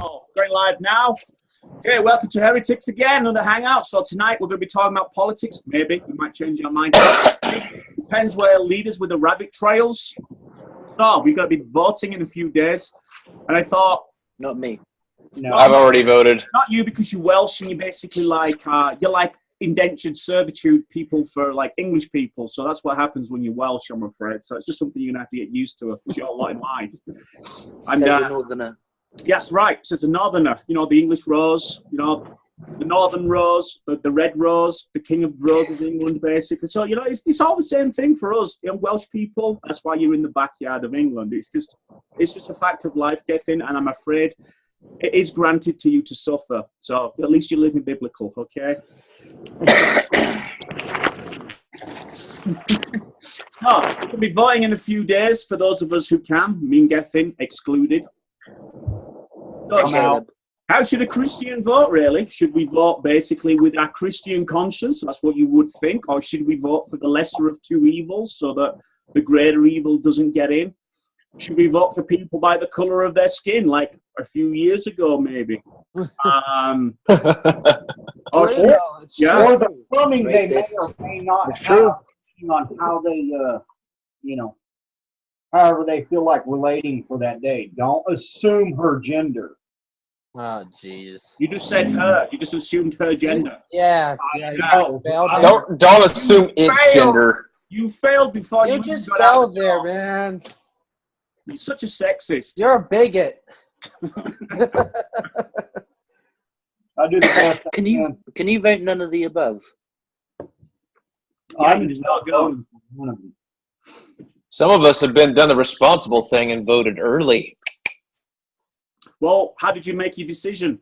Oh, going live now. Okay, welcome to Heretics again, another hangout. So tonight we're going to be talking about politics. Maybe we might change our mind. Depends where leaders with the rabbit trails. So we're going to be voting in a few days, and I thought, not me. No, I've already voted. Not you, because you're Welsh and you're basically like you're like indentured servitude people for like English people. So that's what happens when you're Welsh, I'm afraid. So it's just something you're gonna have to get used to a short lot in life. And says the northerner. Yes, right. Says the northerner. You know, the English rose. You know, the northern rose, the red rose, the king of roses in England, basically. So you know, it's all the same thing for us, you know, Welsh people. That's why you're in the backyard of England. It's just a fact of life, Gethin, and I'm afraid it is granted to you to suffer. So at least you're living biblical, okay? No, we'll be voting in a few days for those of us who can, me and Gethin excluded. So, how should a Christian vote, really? Should we vote basically with our Christian conscience? That's what you would think. Or should we vote for the lesser of two evils so that the greater evil doesn't get in? Should we vote for people by the colour of their skin, like a few years ago, maybe? Or the plumbing they may or may not it's true. On how they, you know, however they feel like relating for that day. Don't assume her gender. Oh, jeez. You just said her. You just assumed her gender. Yeah. Don't assume its gender. You failed before You you just got out fell of the there, door. man. You're such a sexist. You're a bigot. I do the best. Can you vote none of the above? I'm just not going. Some of us have done the responsible thing and voted early. Well, how did you make your decision?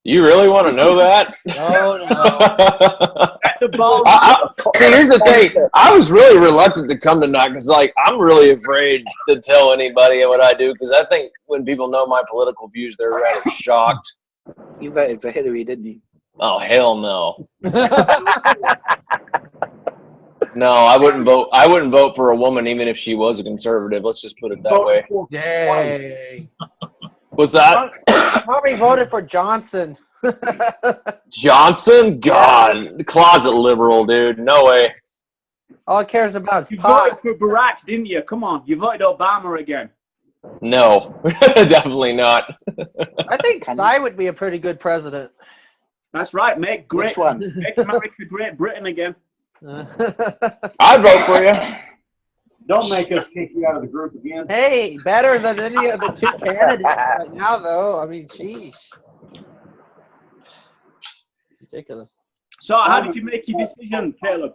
You really want to know that? Oh, no. See, here's the thing. I was really reluctant to come tonight because, like, I'm really afraid to tell anybody what I do because I think when people know my political views, they're rather shocked. You voted for Hillary, didn't you? Oh, hell no. No, I wouldn't vote. I wouldn't vote for a woman even if she was a conservative. Let's just put it that way. Dang. What's that? Probably voted for Johnson. Johnson? God, closet liberal, dude. No way. All it cares about is You pot. voted for Barack, didn't you? Come on. You voted Obama again. No, definitely not. I think Cy would be a pretty good president. That's right. Make Which one? America Great Britain again. I'd vote for you. Don't make us kick you out of the group again. Hey, better than any of the two candidates right now, though. I mean, sheesh. Ridiculous. So how did you make your decision, Caleb?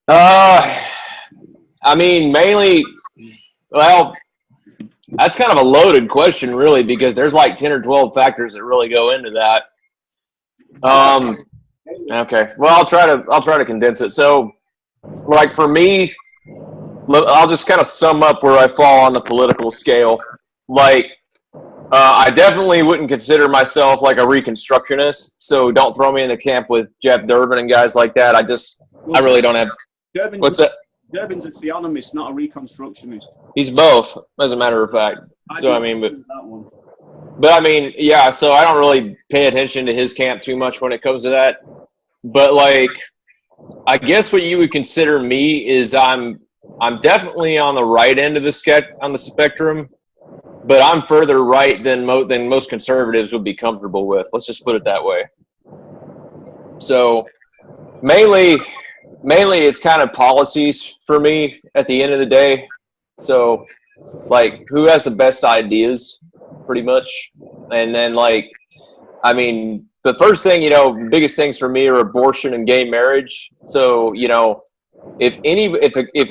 I mean, mainly, well, that's kind of a loaded question, really, because there's like 10 or 12 factors that really go into that. Okay, well, I'll try to condense it. So, like for me, I'll just kind of sum up where I fall on the political scale. Like, I definitely wouldn't consider myself like a Reconstructionist, so don't throw me in the camp with Jeff Durbin and guys like that. I really don't have. What's that? Durbin's a theonomist, not a Reconstructionist. He's both, as a matter of fact. So I mean, that one. but I mean, yeah. So I don't really pay attention to his camp too much when it comes to that. But like, I guess what you would consider me is I'm definitely on the right end of the spectrum, but I'm further right than most conservatives would be comfortable with. Let's just put it that way. So mainly it's kind of policies for me at the end of the day. So like, who has the best ideas, pretty much, and then like, I mean, the first thing, biggest things for me are abortion and gay marriage. So, if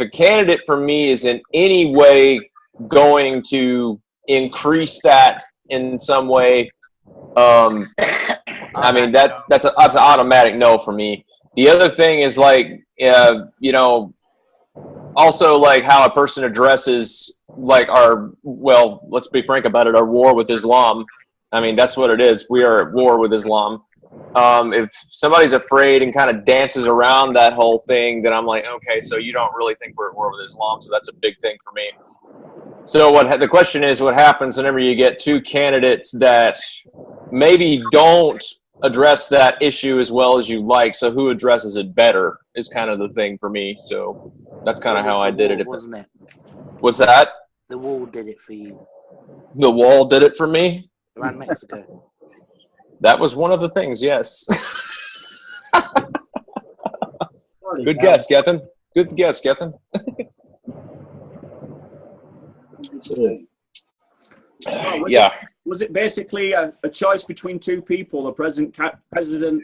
a candidate for me is in any way going to increase that in some way, I mean, that's an automatic no for me. The other thing is like, also like how a person addresses like let's be frank about it, our war with Islam. I mean, that's what it is. We are at war with Islam. If somebody's afraid and kind of dances around that whole thing, then I'm like, okay, so you don't really think we're at war with Islam, so that's a big thing for me. So the question is, what happens whenever you get two candidates that maybe don't address that issue as well as you like? So who addresses it better is kind of the thing for me. So that's kind of how I did it. Wasn't it? Was that? The wall did it for you. The wall did it for me? Around Mexico. That was one of the things, yes. Good guess, Gethin. Good guess, Gethin. Yeah. Was it basically a choice between two people, the present present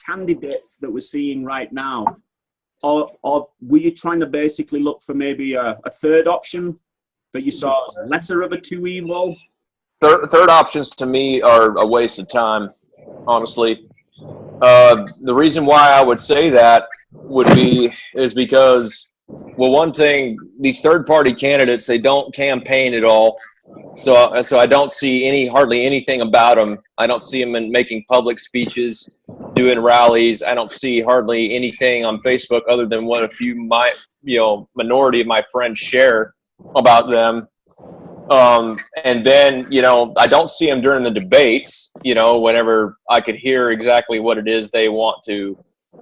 candidates that we're seeing right now, or were you trying to basically look for maybe a third option that you saw as lesser of a two evil? Third options to me are a waste of time, honestly. The reason why I would say that is because, well, one thing, these third-party candidates, they don't campaign at all. So I don't see hardly anything about them. I don't see them making public speeches, doing rallies. I don't see hardly anything on Facebook other than what a few minority of my friends share about them. And then, I don't see them during the debates, whenever I could hear exactly what it is they want to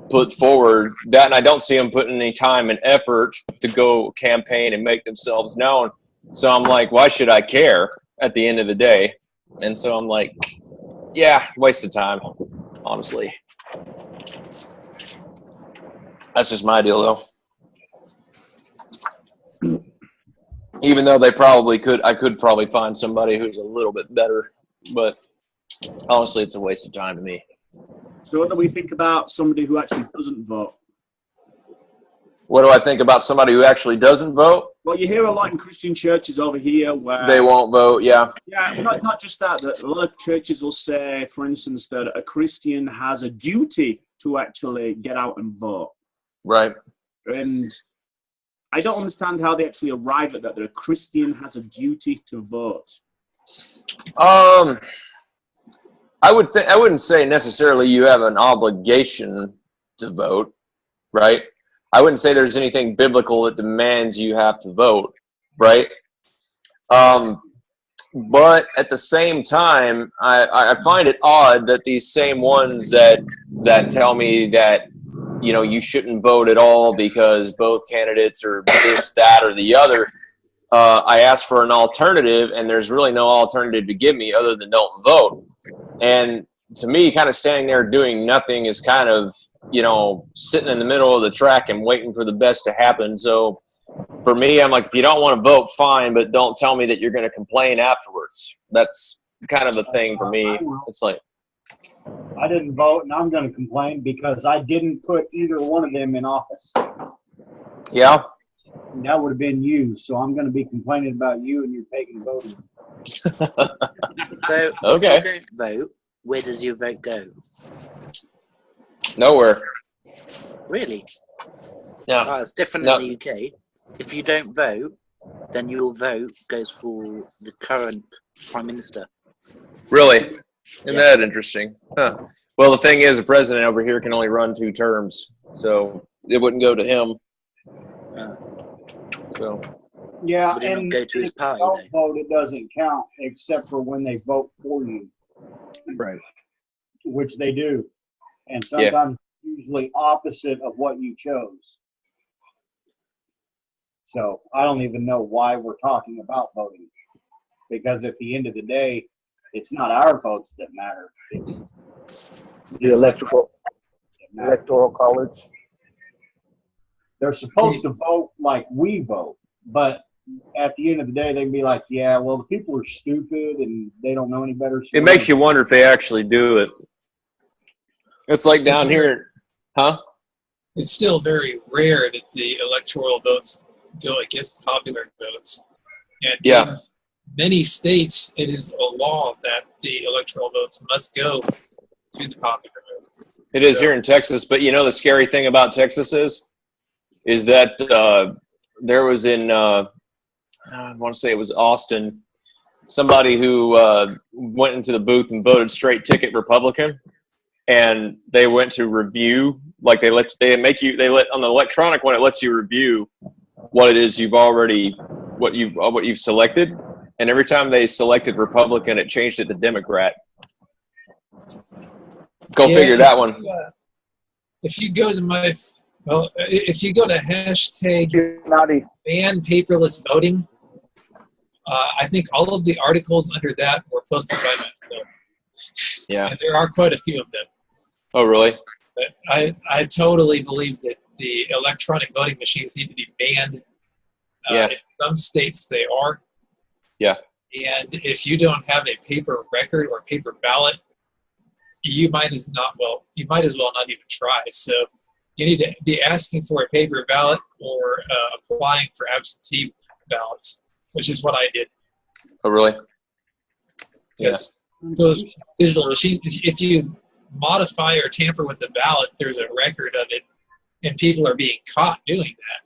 put forward. That, and I don't see them putting any time and effort to go campaign and make themselves known. So I'm like, why should I care at the end of the day? And so I'm like, yeah, waste of time, honestly. That's just my deal, though. Even though I could probably find somebody who's a little bit better, but honestly, it's a waste of time to me. So what do we think about somebody who actually doesn't vote? What do I think about somebody who actually doesn't vote? Well, you hear a lot in Christian churches over here where they won't vote, yeah. Yeah, not just that a lot of churches will say, for instance, that a Christian has a duty to actually get out and vote. Right. And I don't understand how they actually arrive at that a Christian has a duty to vote. I wouldn't say necessarily you have an obligation to vote, right? I wouldn't say there's anything biblical that demands you have to vote, right? But at the same time, I find it odd that these same ones that tell me that, you shouldn't vote at all because both candidates are this, that, or the other. I asked for an alternative, and there's really no alternative to give me other than don't vote. And to me, kind of standing there doing nothing is kind of, sitting in the middle of the track and waiting for the best to happen. So for me, I'm like, if you don't want to vote, fine, but don't tell me that you're going to complain afterwards. That's kind of the thing for me. It's like, I didn't vote, and I'm going to complain because I didn't put either one of them in office. Yeah. And that would have been you, so I'm going to be complaining about you and your pagan voting. So, okay. If you don't vote, where does your vote go? Nowhere. Really? Yeah. Oh, it's different in the UK. If you don't vote, then your vote goes for the current Prime Minister. Really? Isn't that interesting? Huh. Well, the thing is, the president over here can only run 2 terms, so it wouldn't go to him. So. Yeah, Would it and not go to his if party, you don't vote, it doesn't count except for when they vote for you. Right. Which they do. And sometimes usually opposite of what you chose. So I don't even know why we're talking about voting. Because at the end of the day, it's not our votes that matter. It's the electoral college. They're supposed to vote like we vote, but at the end of the day, they'd be like, yeah, well, the people are stupid and they don't know any better. It makes you wonder if they actually do it. It's like down here, huh? It's still very rare that the electoral votes go against the popular votes. And in many states, it is a law that the electoral votes must go to the popular vote. It is here in Texas, but the scary thing about Texas is that there was in, I want to say it was Austin, somebody who went into the booth and voted straight ticket Republican, and they went to review, like on the electronic one, it lets you review what it is what you've selected, and every time they selected Republican, it changed it to Democrat. Go figure that one. If you go to if you go to hashtag Naughty. ban paperless voting, I think all of the articles under that were posted by myself. Yeah. And there are quite a few of them. Oh, really? But I totally believe that the electronic voting machines need to be banned. Yeah. In some states they are. Yeah. And if you don't have a paper record or paper ballot, you might as well not even try. So you need to be asking for a paper ballot or applying for absentee ballots, which is what I did. Oh, really? Because those digital machines, if you modify or tamper with the ballot, there's a record of it, and people are being caught doing that.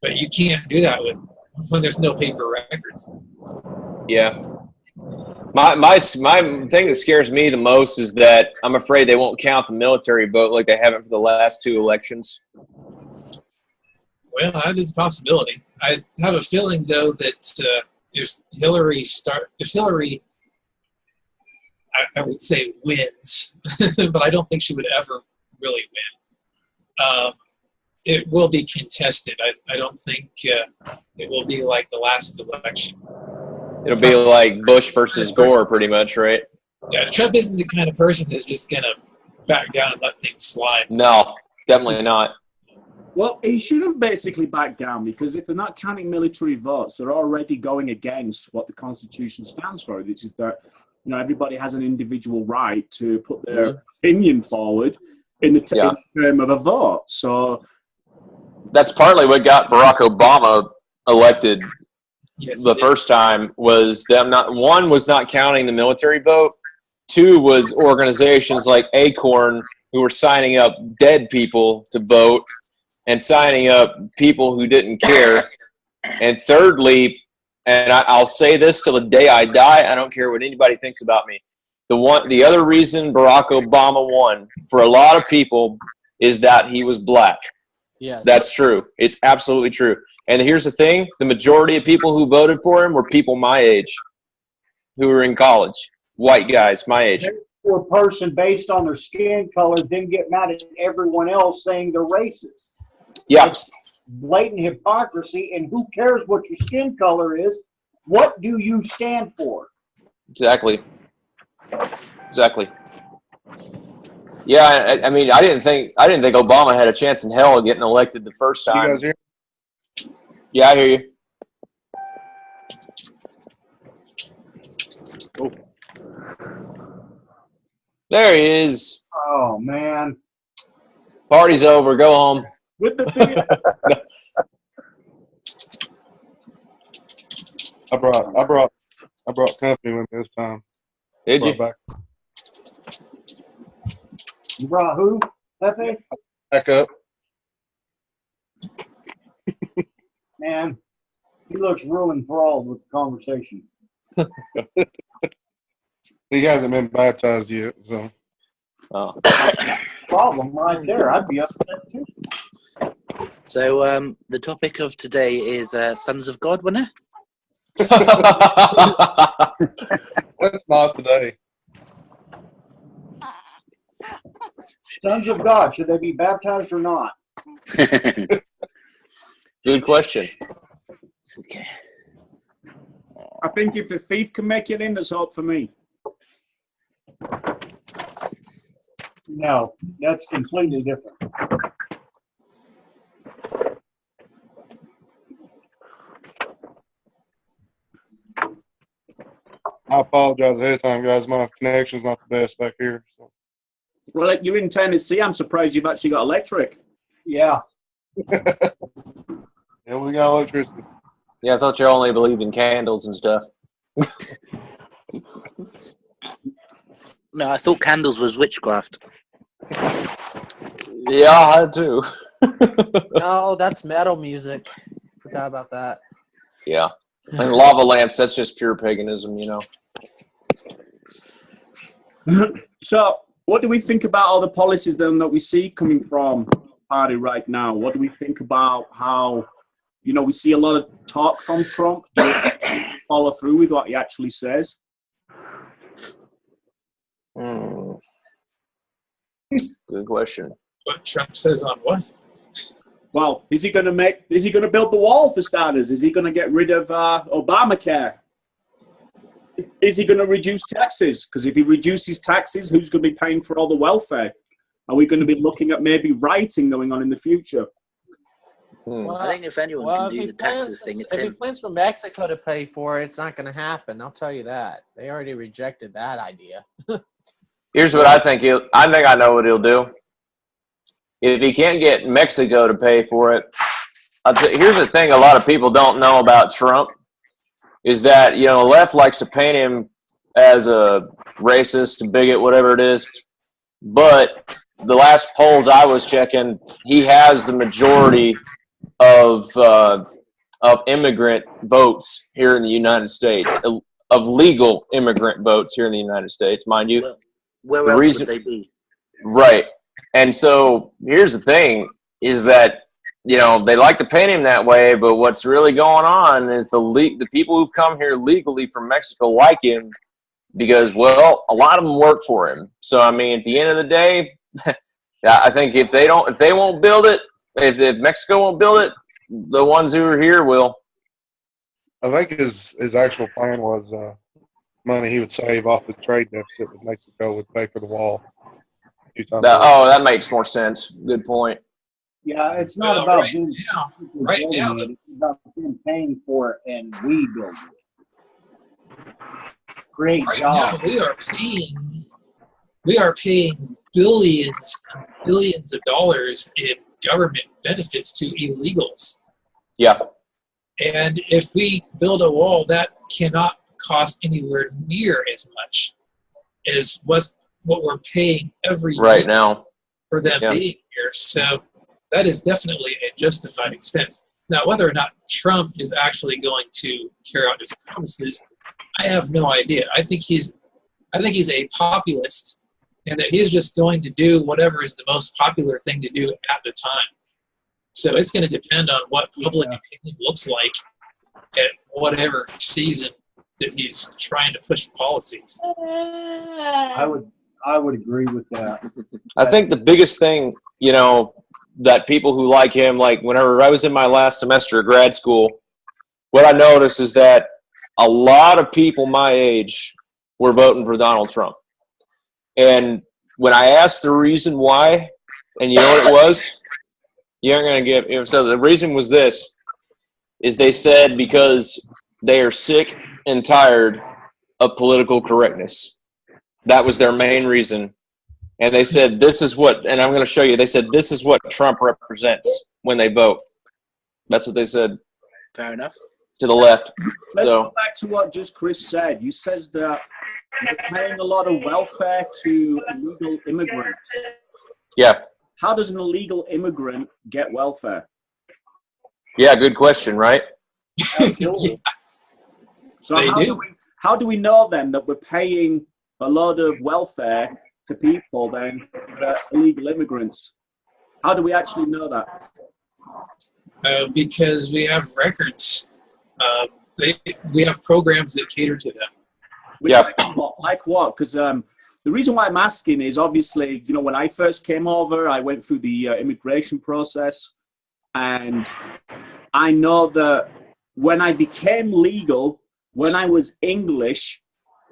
But you can't do that when there's no paper records. Yeah. My thing that scares me the most is that I'm afraid they won't count the military vote like they haven't for the last 2 elections. Well, that is a possibility. I have a feeling, though, that if Hillary, I would say wins, but I don't think she would ever really win. It will be contested. I don't think it will be like the last election. It'll be like Bush versus Gore, pretty much, right? Yeah, Trump isn't the kind of person that's just going to back down and let things slide. No, definitely not. Well, he shouldn't basically back down, because if they're not counting military votes, they're already going against what the Constitution stands for, which is that everybody has an individual right to put their opinion forward in the term of a vote. So that's partly what got Barack Obama elected. Yes, the first time was them one was not counting the military vote. 2 was organizations like Acorn who were signing up dead people to vote and signing up people who didn't care. And thirdly, and I'll say this till the day I die, I don't care what anybody thinks about me. The other reason Barack Obama won for a lot of people is that he was black. Yeah, that's true. It's absolutely true. And here's the thing: the majority of people who voted for him were people my age, who were in college, white guys my age. For a person based on their skin color, then get mad at everyone else saying they're racist. Yeah. It's blatant hypocrisy, and who cares what your skin color is? What do you stand for? Exactly. Yeah, I mean, I didn't think Obama had a chance in hell of getting elected the first time. You guys hear? Yeah, I hear you. Oh. There he is. Oh man. Party's over. Go home. With the thing, I brought company with me this time. Did you? Back You brought who? Pepe? up. Man, he looks real enthralled with the conversation. He hasn't been baptized yet, so. Oh. Problem right there. I'd be upset too. So the topic of today is Sons of God, wasn't it? That's not today. Sons of God, should they be baptized or not? Good question. Okay. I think if a thief can make it in, there's hope for me. No, that's completely different. I apologize ahead of time, guys. My connection's not the best back here. So. Well, you're in Tennessee. I'm surprised you've actually got electric. Yeah. Yeah, we got electricity. Yeah, I thought you only believed in candles and stuff. No, I thought candles was witchcraft. Yeah, I had too. No, that's metal music. Forgot about that. Yeah. And lava lamps, that's just pure paganism, you know. So, what do we think about all the policies then that we see coming from the party right now? What do we think about how You know, we see a lot of talk from Trump. Follow through with what he actually says. Good question. What Trump says on what? Well, is he going to build the wall for starters? Is he going to get rid of Obamacare? Is he going to reduce taxes? Because if he reduces taxes, who's going to be paying for all the welfare? Are we going to be looking at maybe rioting going on in the future? Well, I think if anyone can do the taxes thing, it's if he him. plans for Mexico to pay for it, it's not going to happen. I'll tell you that. They already rejected that idea. Here's what I think I know what he'll do. If he can't get Mexico to pay for it, here's the thing a lot of people don't know about Trump is that, you know, the left likes to paint him as a racist, bigot, whatever it is. But the last polls I was checking, he has the majority of immigrant votes here in the United States, of legal immigrant votes here in the United States, mind you. Well, where else would they be? Right. And so here's the thing is that, you know, they like to paint him that way, but what's really going on is the people who've come here legally from Mexico like him because, well, a lot of them work for him. So, I mean, at the end of the day, I think if they won't build it, if Mexico won't build it, the ones who are here will. I think his actual plan was money he would save off the trade deficit with Mexico would pay for the wall. That makes more sense. Good point. Yeah, it's not Well, about right them now, building it. It's about them paying for it and we build it. Great right now job. we are paying billions and billions of dollars in government benefits to illegals. Yeah. And if we build a wall, that cannot cost anywhere near as much as what we're paying every Right year now. for them Yeah. being here. So that is definitely a justified expense. Now, whether or not Trump is actually going to carry out his promises, I have no idea. I think he's a populist, and that he's just going to do whatever is the most popular thing to do at the time. So it's going to depend on what public opinion looks like at whatever season that he's trying to push policies. I would agree with that. I think the biggest thing, you know, that people who like him, like whenever I was in my last semester of grad school, what I noticed is that a lot of people my age were voting for Donald Trump. And when I asked the reason why, and you know what it was? You aren't going to get, so the reason was this, is they said because they are sick and tired of political correctness. That was their main reason. And they said, this is what, and I'm going to show you, they said, this is what Trump represents when they vote. That's what they said. Fair enough. To the left. Let's So, go back to what just Chris said. You says that you're paying a lot of welfare to illegal immigrants. yeah. How does an illegal immigrant get welfare? Yeah, good question, right? Yeah. So They do. how do we know then that we're paying a lot of welfare to people then that are illegal immigrants? How do we actually know that? Because we have records. We have programs that cater to them. Yeah. Like what? Because the reason why I'm asking is obviously, you know, when I first came over, I went through the immigration process, and I know that when I became legal, when I was English,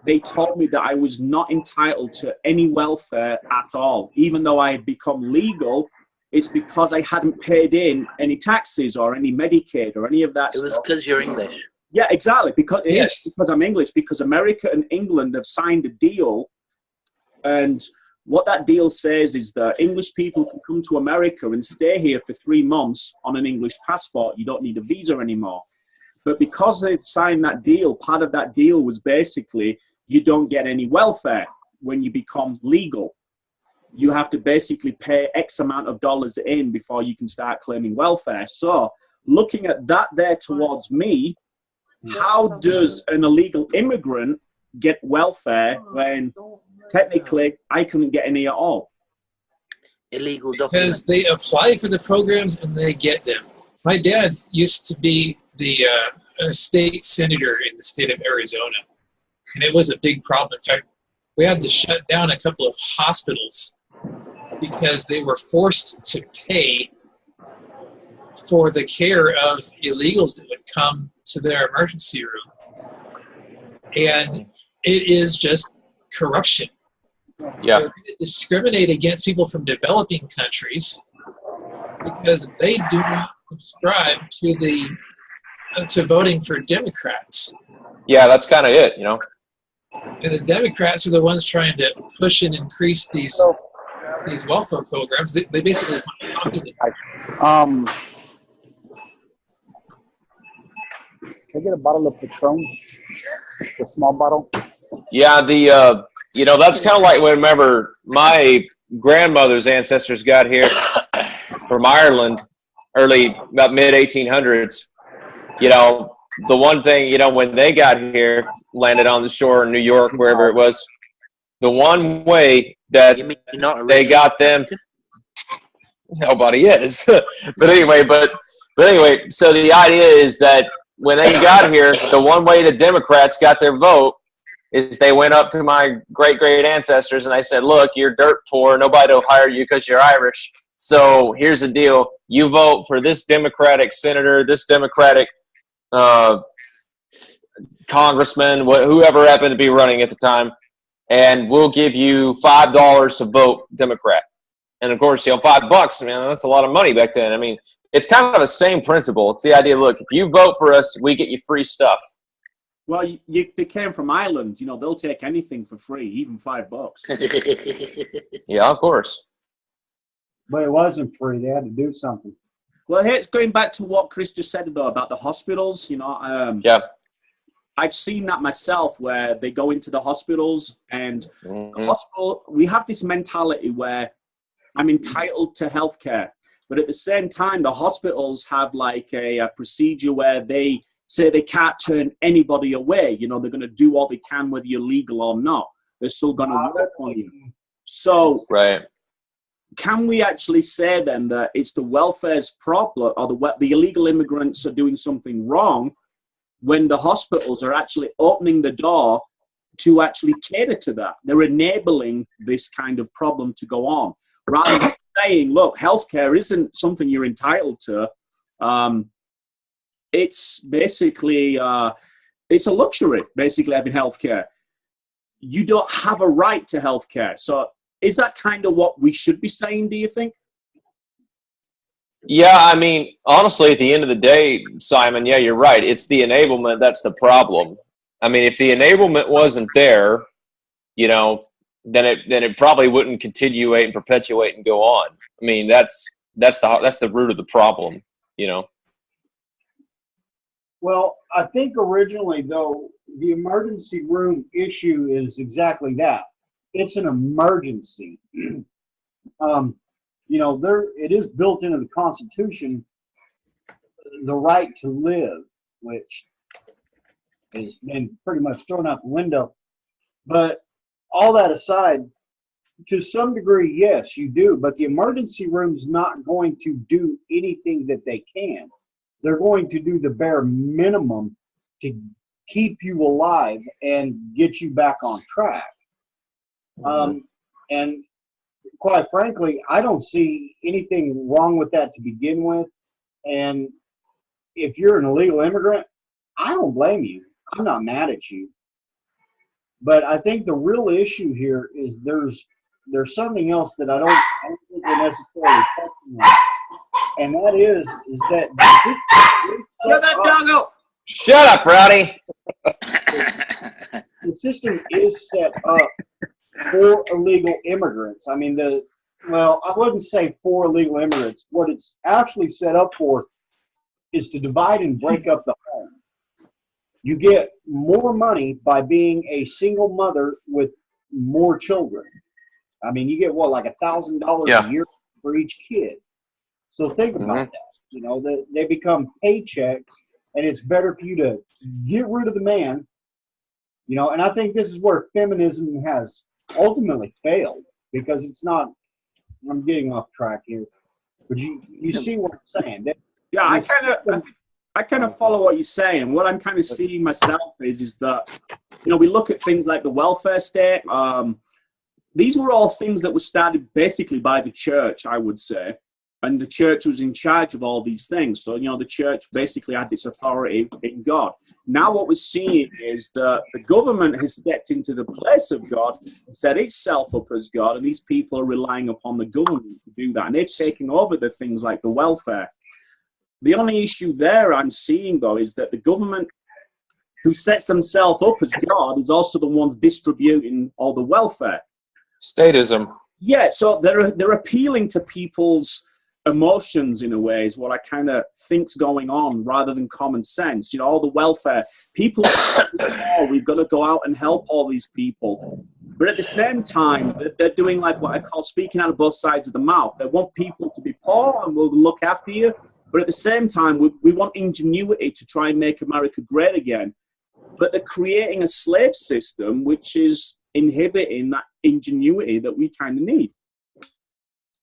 they told me that I was not entitled to any welfare at all. Even though I had become legal, it's because I hadn't paid in any taxes or any Medicaid or any of that It was stuff. because you're English. Yeah, exactly. Because it is Yes. because I'm English, because America and England have signed a deal. And what that deal says is that English people can come to America and stay here for 3 months on an English passport. You don't need a visa anymore. But because they've signed that deal, part of that deal was basically you don't get any welfare when you become legal. You have to basically pay X amount of dollars in before you can start claiming welfare. So looking at that there towards me, how does an illegal immigrant get welfare when technically I couldn't get any at all? Illegal Because documents. they apply for the programs and they get them. My dad used to be the state senator in the state of Arizona, and it was a big problem. In fact, we had to shut down a couple of hospitals because they were forced to pay for the care of illegals that would come to their emergency room. And it is just corruption. Yeah. They're going to discriminate against people from developing countries because they do not subscribe to voting for Democrats. Yeah, that's kind of it, you know. And the Democrats are the ones trying to push and increase these welfare programs. They basically want communism. Can I get a bottle of Patron? The small bottle? Yeah, you know, that's kind of like whenever my grandmother's ancestors got here from Ireland, about mid-1800s. You know, the one thing, you know, when they got here, landed on the shore in New York, wherever it was, the one way that You mean you're not they got them, nobody is. but anyway, so the idea is that when they got here, the one way the Democrats got their vote is they went up to my great ancestors and they said, look, you're dirt poor. Nobody will hire you because you're Irish. So here's the deal. You vote for this Democratic senator, this Democratic congressman, whoever happened to be running at the time, and we'll give you $5 to vote Democrat. And of course, you know, $5, man, that's a lot of money back then. I mean, it's kind of the same principle. It's the idea, look, if you vote for us, we get you free stuff. Well, they came from Ireland. You know, they'll take anything for free, even $5. Yeah, of course. But it wasn't free. They had to do something. Well, hey, it's going back to what Chris just said, though, about the hospitals. You know, Yeah. I've seen that myself where they go into the hospitals and Mhm. the hospital, we have this mentality where I'm entitled to healthcare. But at the same time, the hospitals have like a procedure where they say they can't turn anybody away. You know, they're going to do all they can, whether you're legal or not. They're still going to work on you. So Right. can we actually say then that it's the welfare's problem, or the illegal immigrants are doing something wrong when the hospitals are actually opening the door to actually cater to that? They're enabling this kind of problem to go on, rather than saying, look, healthcare isn't something you're entitled to. It's basically, it's a luxury, basically, having healthcare. You don't have a right to healthcare. So is that kind of what we should be saying, do you think? Yeah, I mean, honestly, at the end of the day, Simon, yeah, you're right. It's the enablement that's the problem. I mean, if the enablement wasn't there, you know, then it probably wouldn't continuate and perpetuate and go on. I mean, that's the root of the problem, you know. Well, I think originally, though, the emergency room issue is exactly that. It's an emergency. You know, it is built into the Constitution, the right to live, which has been pretty much thrown out the window. But all that aside, to some degree, yes, you do. But the emergency room's not going to do anything that they can. They're going to do the bare minimum to keep you alive and get you back on track. And quite frankly, I don't see anything wrong with that to begin with. And if you're an illegal immigrant, I don't blame you. I'm not mad at you. But I think the real issue here is there's something else that I don't think we're necessarily touching on. And that is that Get that doggo! Shut up, Rowdy. the system is set up for illegal immigrants. I mean, I wouldn't say for illegal immigrants. What it's actually set up for is to divide and break up the home. You get more money by being a single mother with more children. I mean, you get like $1,000 a year for each kid. So think about that. You know, they become paychecks, and it's better for you to get rid of the man. You know, and I think this is where feminism has ultimately failed, because it's not. I'm getting off track here, but you see what I'm saying. Yeah, I kind of follow what you're saying. And what I'm kind of seeing myself is that, we look at things like the welfare state. These were all things that were started basically by the church, I would say. And the church was in charge of all these things. So, the church basically had its authority in God. Now what we're seeing is that the government has stepped into the place of God, set itself up as God, and these people are relying upon the government to do that. And they've taken over the things like the welfare. The only issue there I'm seeing, though, is that the government who sets themselves up as God is also the ones distributing all the welfare. Statism. Yeah, so they're appealing to people's emotions in a way is what I kind of think's going on rather than common sense. All the welfare. People oh, we've got to go out and help all these people. But at the same time, they're doing like what I call speaking out of both sides of the mouth. They want people to be poor and we'll look after you. But at the same time, we want ingenuity to try and make America great again. But they're creating a slave system which is inhibiting that ingenuity that we kind of need.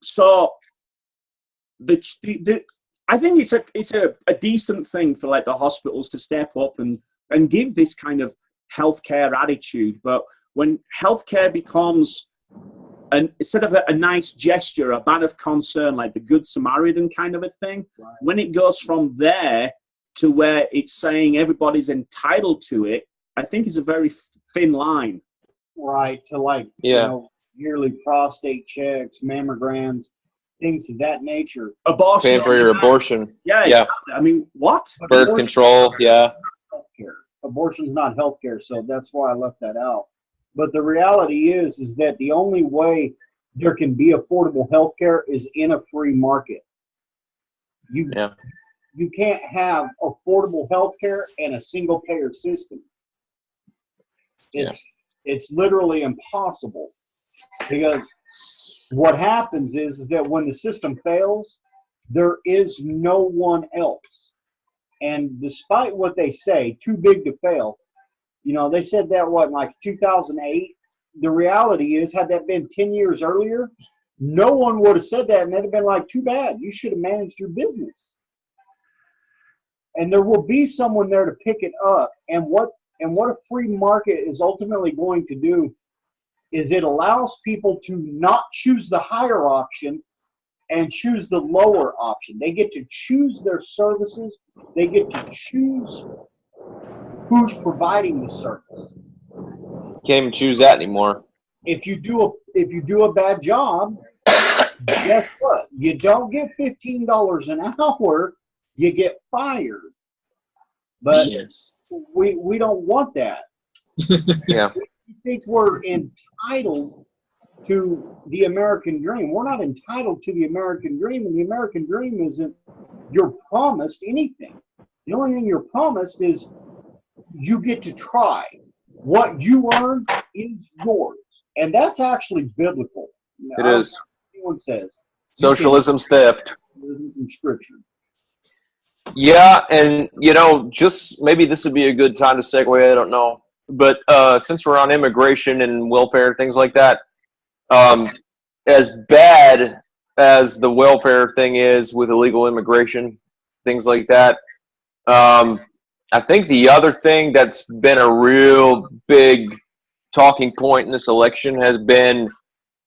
So I think it's a decent thing for like the hospitals to step up and give this kind of healthcare attitude. But when healthcare becomes instead of a nice gesture, a band of concern, like the Good Samaritan kind of a thing, right. When it goes from there to where it's saying everybody's entitled to it, I think is a very thin line. Right, to yearly prostate checks, mammograms, things of that nature. Abortion. Paying for your abortion. Yeah. Exactly. I mean, what? Birth control, yeah. Healthcare. Abortion's not healthcare, so that's why I left that out. But the reality is that the only way there can be affordable healthcare is in a free market. You can't have affordable healthcare and a single payer system. It's literally impossible, because what happens is that when the system fails, there is no one else. And despite what they say, too big to fail, they said that like 2008. The reality is, had that been 10 years earlier, no one would have said that, and they'd have been like, too bad, you should have managed your business. And there will be someone there to pick it up. And what a free market is ultimately going to do is it allows people to not choose the higher option and choose the lower option. They get to choose their services. They get to choose who's providing the service. Can't even choose that anymore. If you do a bad job, guess what? You don't get $15 an hour. You get fired. But yes. we don't want that. Yeah. We think we're entitled to the American dream. We're not entitled to the American dream, and the American dream isn't you're promised anything. The only thing you're promised is you get to try. What you earn is yours. And that's actually biblical. It is. Anyone says. Socialism's theft. From Scripture. Yeah, and just maybe this would be a good time to segue. I don't know, but since we're on immigration and welfare, things like that, as bad as the welfare thing is with illegal immigration, things like that, I think the other thing that's been a real big talking point in this election has been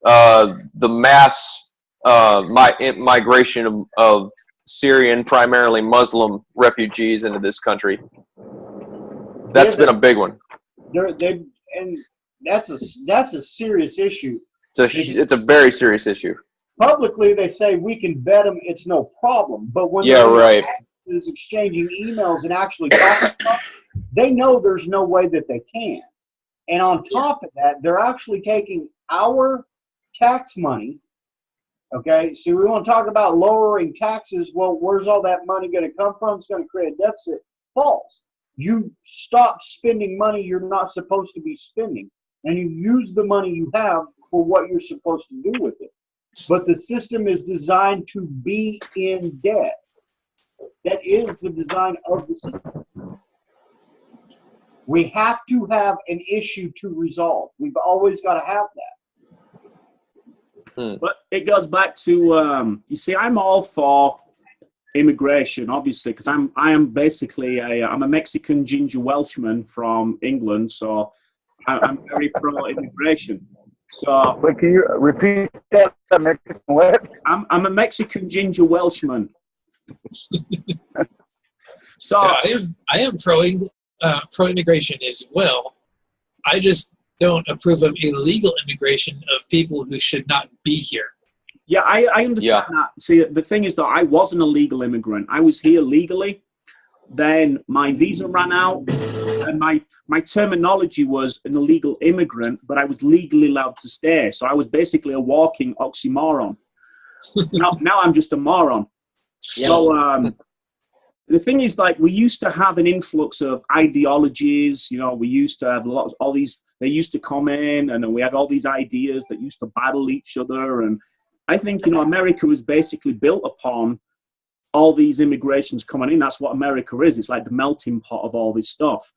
the mass migration of Syrian, primarily Muslim refugees into this country. That's been a big one. And that's a serious issue. It's a very serious issue. Publicly, they say we can vet them; it's no problem. But when is exchanging emails and actually talking about it, they know there's no way that they can. And on top of that, they're actually taking our tax money. Okay, so we want to talk about lowering taxes. Well, where's all that money going to come from? It's going to create a deficit. False. You stop spending money you're not supposed to be spending, and you use the money you have for what you're supposed to do with it. But the system is designed to be in debt. That is the design of the system. We have to have an issue to resolve. We've always got to have that. But it goes back to, you see, I'm all for immigration, obviously, because I am basically I'm a Mexican ginger Welshman from England, so I'm very pro immigration. So Wait, can you repeat that? Mexican what? I'm a Mexican ginger Welshman. So Yeah, I am pro immigration as well. I just don't approve of illegal immigration of people who should not be here. yeah, I understand that. See, the thing is that I wasn't a legal immigrant. I was here legally. Then my visa ran out, and my terminology was an illegal immigrant, but I was legally allowed to stay. So I was basically a walking oxymoron. now I'm just a moron. Yeah. So the thing is, like, we used to have an influx of ideologies. You know, we used to have all these. They used to come in, and we had all these ideas that used to battle each other. And I think, you know, America was basically built upon all these immigrations coming in. That's what America is. It's like the melting pot of all this stuff.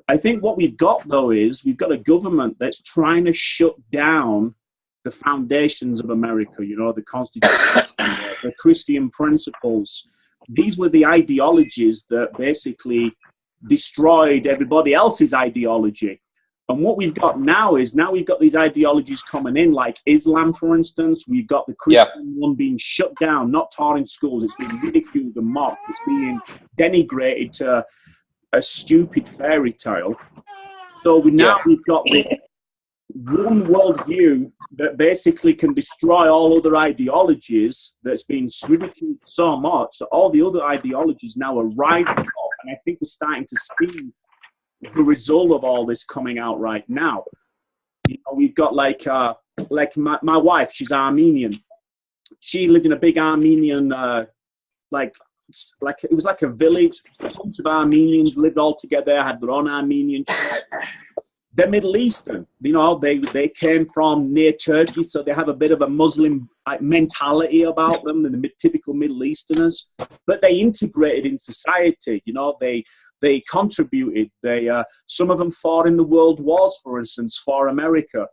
I think what we've got, though, is we've got a government that's trying to shut down the foundations of America, you know, the Constitution, the Christian principles. These were the ideologies that basically destroyed everybody else's ideology. And what we've got now is we've got these ideologies coming in, like Islam, for instance. We've got the Christian one being shut down, not taught in schools. It's being ridiculed and mocked. It's being denigrated to a stupid fairy tale. So we've got this one worldview that basically can destroy all other ideologies, that's been ridiculed so much that all the other ideologies now are rising up. And I think we're starting to see the result of all this coming out right now. You know, we've got like my wife, she's Armenian. She lived in a big Armenian, like it was like a village. A bunch of Armenians lived all together, had their own Armenian church. They're Middle Eastern, you know, they came from near Turkey, so they have a bit of a Muslim mentality about them than the typical Middle Easterners, but they integrated in society, you know, they contributed, some of them fought in the world wars, for instance, for America.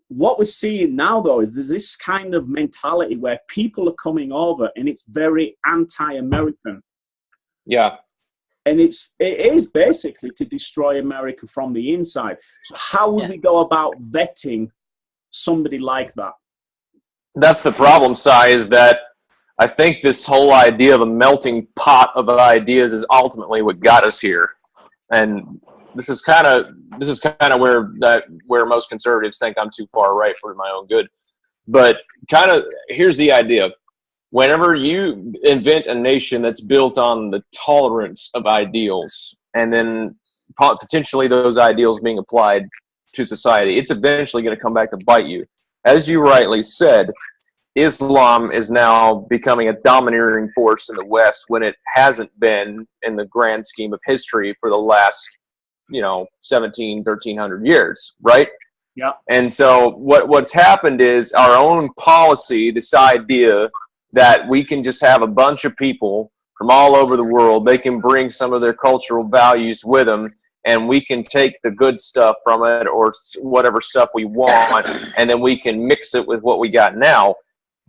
What we're seeing now, though, is there's this kind of mentality where people are coming over and it's very anti-American. Yeah. And it is basically to destroy America from the inside. So how would we go about vetting somebody like that? That's the problem, Si, is that I think this whole idea of a melting pot of ideas is ultimately what got us here. And this is kind of where most conservatives think I'm too far right for my own good. But kind of here's the idea. Whenever you invent a nation that's built on the tolerance of ideals, and then potentially those ideals being applied to society, it's eventually going to come back to bite you. As you rightly said, Islam is now becoming a domineering force in the West when it hasn't been in the grand scheme of history for the last, 1300 years, right? Yeah. And so what's happened is our own policy, this idea that we can just have a bunch of people from all over the world, they can bring some of their cultural values with them, and we can take the good stuff from it or whatever stuff we want, and then we can mix it with what we got now.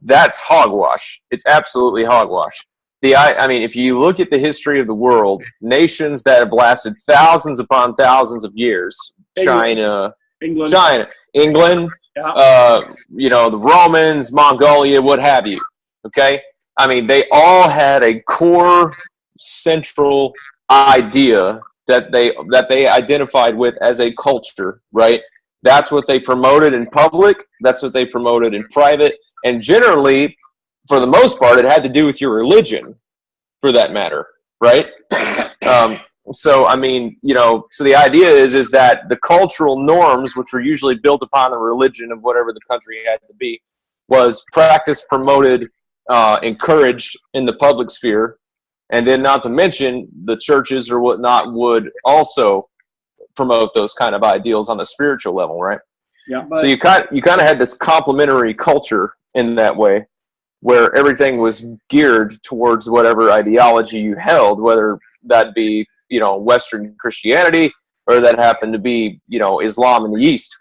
That's hogwash. It's absolutely hogwash. I mean, if you look at the history of the world, nations that have lasted thousands upon thousands of years, England, the Romans, Mongolia, what have you. Okay? I mean, they all had a core central idea that they identified with as a culture, right? That's what they promoted in public. That's what they promoted in private. And generally, for the most part, it had to do with your religion, for that matter, right? So, I mean, so the idea is that the cultural norms, which were usually built upon the religion of whatever the country had to be, was practiced, promoted, encouraged in the public sphere. And then not to mention the churches or whatnot would also promote those kind of ideals on the spiritual level, right? Yeah. So you kind of had this complementary culture in that way, where everything was geared towards whatever ideology you held, whether that be, Western Christianity or that happened to be, Islam in the East.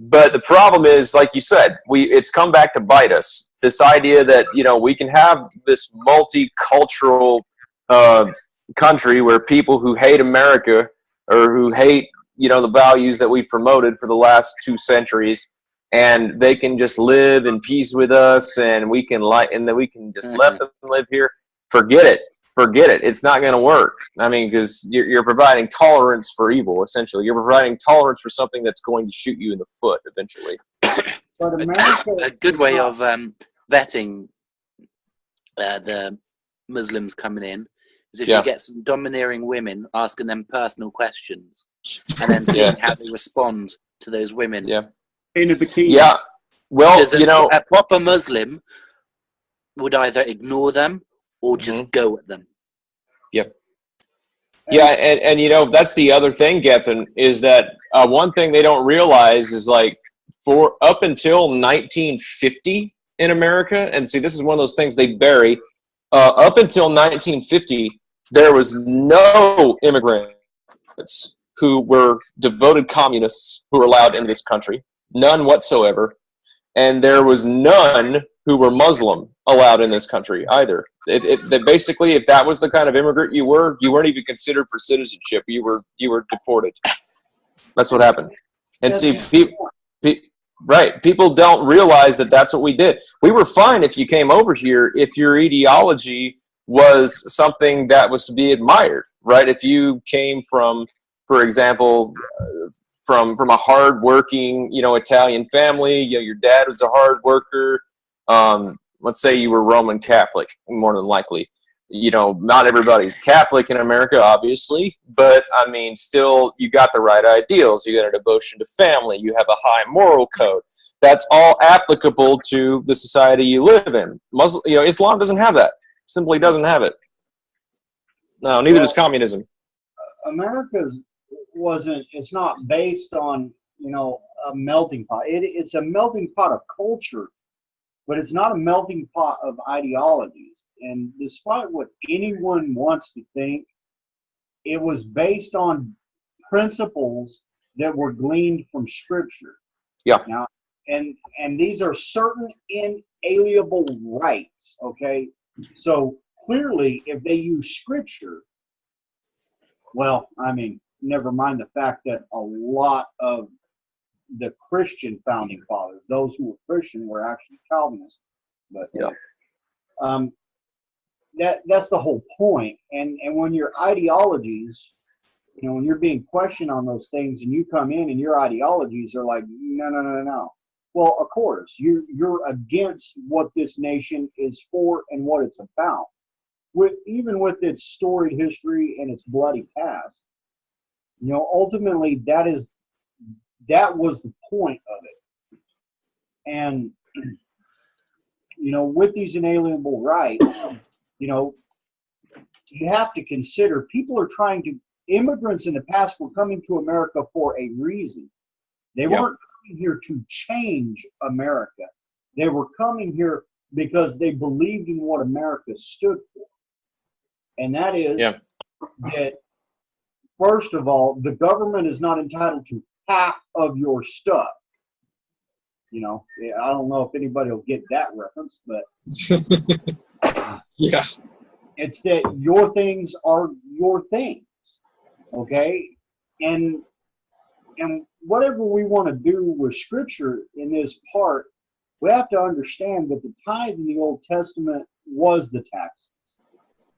But the problem is, like you said, it's come back to bite us. This idea that, we can have this multicultural country where people who hate America or who hate, the values that we've promoted for the last 2 centuries, and they can just live in peace with us, and we can and then we can just let them live here. Forget it. It's not going to work. I mean, because you're providing tolerance for evil, essentially. You're providing tolerance for something that's going to shoot you in the foot eventually. But America, A good way of vetting the Muslims coming in is if you get some domineering women asking them personal questions and then seeing how they respond to those women. Yeah. In a bikini. Yeah. Well, a proper Muslim would either ignore them or just go at them. Yep. Yeah, and that's the other thing, Gethin, is that one thing they don't realize is like for up until 1950 in America, and see, this is one of those things they bury. Up until 1950, there was no immigrants who were devoted communists who were allowed into this country, none whatsoever, and there was none who were Muslim allowed in this country either. Basically, if that was the kind of immigrant you weren't even considered for citizenship. You were deported. That's what happened. And see, people don't realize that that's what we did. We were fine if you came over here if your ideology was something that was to be admired, right? If you came from, for example, from a hard-working, Italian family, your dad was a hard worker. Let's say you were Roman Catholic, more than likely. Not everybody's Catholic in America, obviously, but I mean, still, you got the right ideals. You got a devotion to family. You have a high moral code. That's all applicable to the society you live in. Islam doesn't have that. Simply doesn't have it. No, neither does communism. America's it's not based on, a melting pot. It's a melting pot of culture, but it's not a melting pot of ideologies. And despite what anyone wants to think, it was based on principles that were gleaned from Scripture. Yeah. Now, and these are certain inalienable rights, okay? So clearly, if they use Scripture, well, I mean, never mind the fact that a lot of the Christian founding fathers, those who were Christian, were actually Calvinists. But that's the whole point. And when your ideologies, when you're being questioned on those things, and you come in and your ideologies are like, no. Well, of course, you're against what this nation is for and what it's about. Even with its storied history and its bloody past, ultimately that was the point of it. And with these inalienable rights, you have to consider immigrants in the past were coming to America for a reason. They weren't coming here to change America. They were coming here because they believed in what America stood for. And that is that, first of all, the government is not entitled to half of your stuff. I don't know if anybody will get that reference, but yeah, it's that your things are your things, okay? And whatever we want to do with Scripture in this part, we have to understand that the tithe in the Old Testament was the taxes.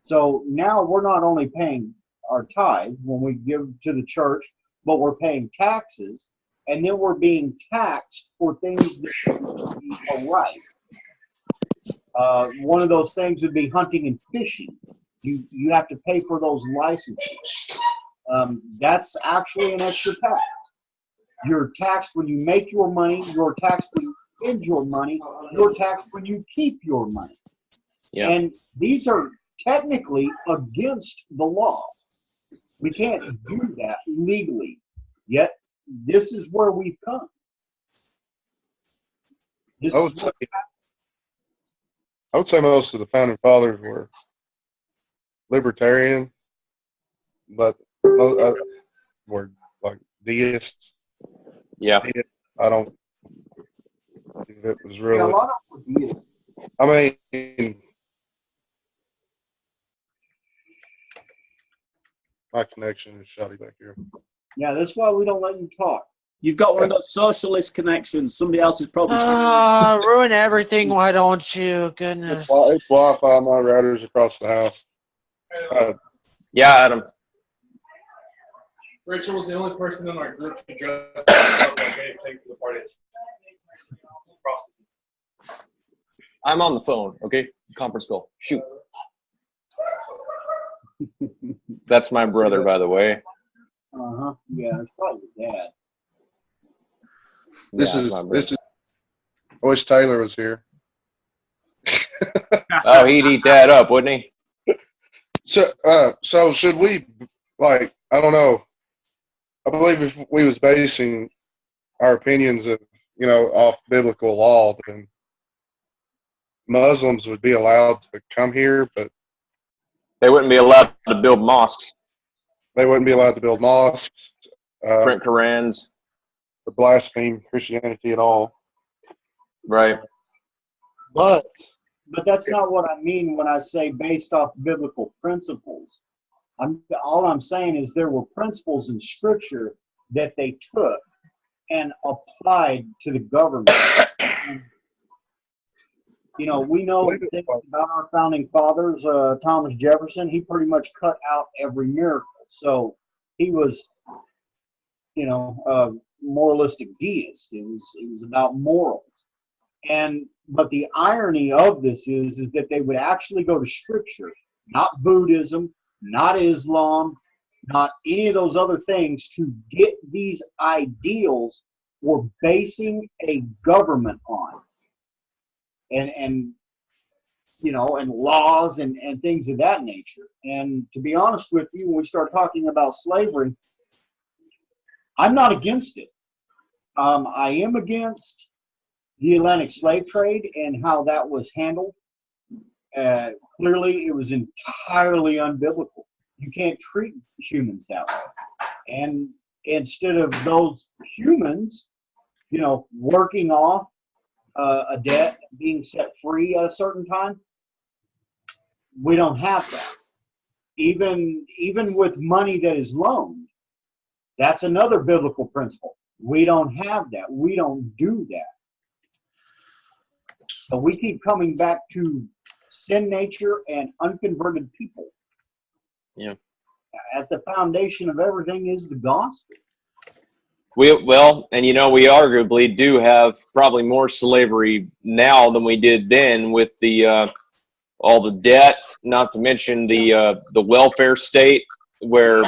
So now we're not only paying our tithe when we give to the church, but we're paying taxes, and then we're being taxed for things that are right. One of those things would be hunting and fishing. You have to pay for those licenses. That's actually an extra tax. You're taxed when you make your money. You're taxed when you spend your money. You're taxed when you keep your money. Yeah. And these are technically against the law. We can't do that legally. Yet, this is where we've come. I would say most of the founding fathers were libertarian, but were like deists. Yeah. I don't believe it was Yeah, a really. lot of them were deists. I mean, my connection is shoddy back here. Yeah, that's why we don't let you talk. You've got one of those socialist connections. Somebody else is probably. Ruin everything, why don't you? Goodness. It's Wi-Fi. My router's across the house. Yeah, Adam. Rachel was the only person in our group to dress up like anything to the party. I'm on the phone, okay? Conference call. Shoot. That's my brother, by the way. Uh-huh. Yeah, it's probably your dad. This Yeah, is my this brother. is. I wish Taylor was here. Oh, he'd eat that up, wouldn't he? So should we, like, I don't know. I believe if we was basing our opinions of, off biblical law, then Muslims would be allowed to come here, but They wouldn't be allowed to build mosques, they wouldn't be allowed to build mosques, print Qurans, or blaspheme Christianity at all. right? But that's not what I mean when I say based off biblical principles. All I'm saying is there were principles in Scripture that they took and applied to the government. And, we know things about our founding fathers. Thomas Jefferson, he pretty much cut out every miracle. So he was, a moralistic deist. It was about morals. But the irony of this is that they would actually go to Scripture, not Buddhism, not Islam, not any of those other things, to get these ideals we're basing a government on. And laws and things of that nature. And to be honest with you, when we start talking about slavery, I'm not against it. I am against the Atlantic slave trade and how that was handled. Clearly, it was entirely unbiblical. You can't treat humans that way. And instead of those humans, working off a debt, being set free at a certain time, we don't have that. Even with money that is loaned, that's another biblical principle. We don't have that. We don't do that. So we keep coming back to sin nature and unconverted people. Yeah. At the foundation of everything is the gospel. We arguably do have probably more slavery now than we did then, with the all the debt, not to mention the welfare state, where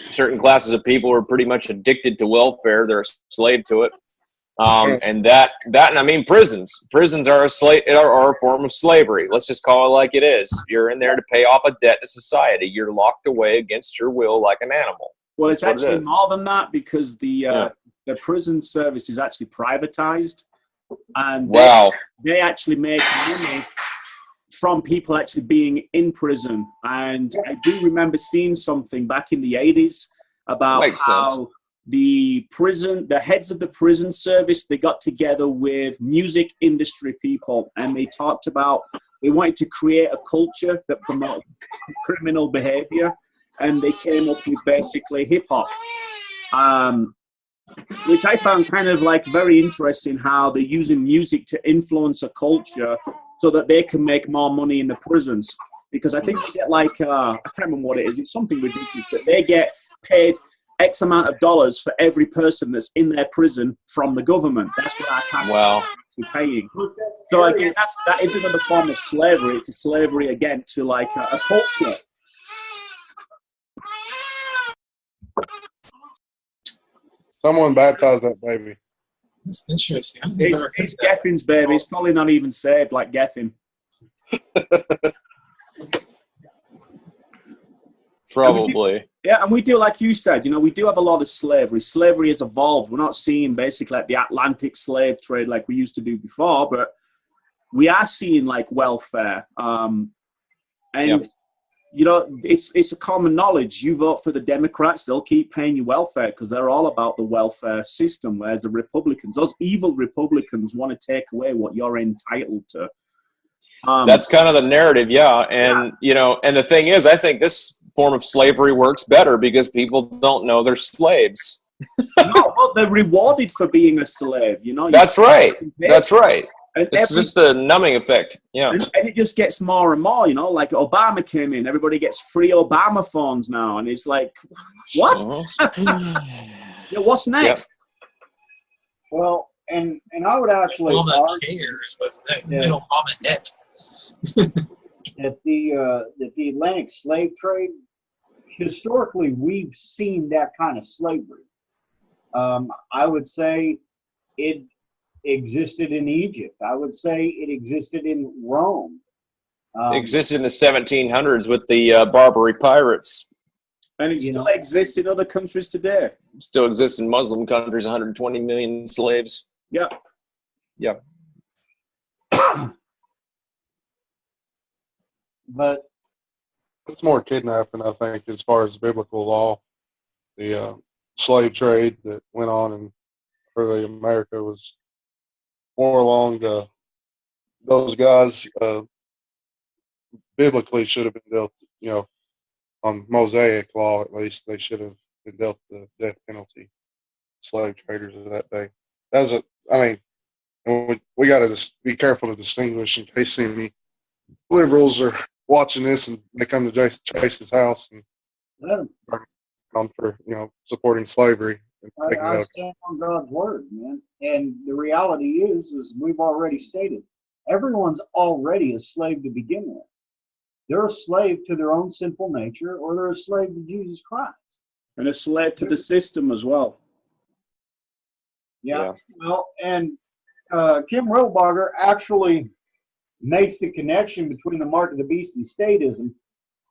certain classes of people are pretty much addicted to welfare. They're a slave to it. And I mean, prisons are a form of slavery. Let's just call it like it is. You're in there to pay off a debt to society. You're locked away against your will like an animal. Well, it's actually more than that, because the prison service is actually privatized, and they actually make money from people actually being in prison. And I do remember seeing something back in the 80s about how the heads of the prison service, they got together with music industry people, and they talked about they wanted to create a culture that promoted criminal behavior, and they came up with basically hip hop, which I found kind of like very interesting, how they're using music to influence a culture so that they can make more money in the prisons. Because I think they get I can't remember what it is, it's something ridiculous, but they get paid X amount of dollars for every person that's in their prison from the government. That's what I can't be paying. So again, that is another form of slavery. It's a slavery again to like a culture. Someone baptized that baby. That's interesting. It's Gethin's baby. It's probably not even saved like Gethin. Probably. And we do, like you said, we do have a lot of slavery. Slavery has evolved. We're not seeing basically like the Atlantic slave trade like we used to do before, but we are seeing like welfare. you know, it's a common knowledge. You vote for the Democrats, they'll keep paying you welfare because they're all about the welfare system. Whereas the Republicans, those evil Republicans, want to take away what you're entitled to. That's kind of the narrative, yeah. And you know, and the thing is, I think this form of slavery works better because people don't know they're slaves. No, but they're rewarded for being a slave. You know. That's right. That's right. And it's just the numbing effect. Yeah. And it just gets more and more, you know, like Obama came in, everybody gets free Obama phones now. And it's like, what? Yeah, what's next? Yep. Well, and I would actually Obamacare was Obama net. that the Atlantic slave trade, historically, we've seen that kind of slavery. I would say it existed in Egypt. I would say it existed in Rome. It existed in the 1700s with the Barbary pirates. And it still exists in other countries today. It still exists in Muslim countries, 120 million slaves. Yeah. Yeah. But it's more kidnapping, I think, as far as biblical law. The slave trade that went on in early America was more along those guys biblically should have been dealt, you know, on Mosaic law at least, they should have been dealt the death penalty. Slave traders of that day. We got to be careful to distinguish in case any liberals are watching this and they come to Chase's house and on for, you know, supporting slavery. I stand on God's word, man. And the reality is we've already stated, everyone's already a slave to begin with. They're a slave to their own sinful nature, or they're a slave to Jesus Christ. And a slave to the system as well. Yeah. Well, and Kim Rohrabacher actually makes the connection between the mark of the beast and statism,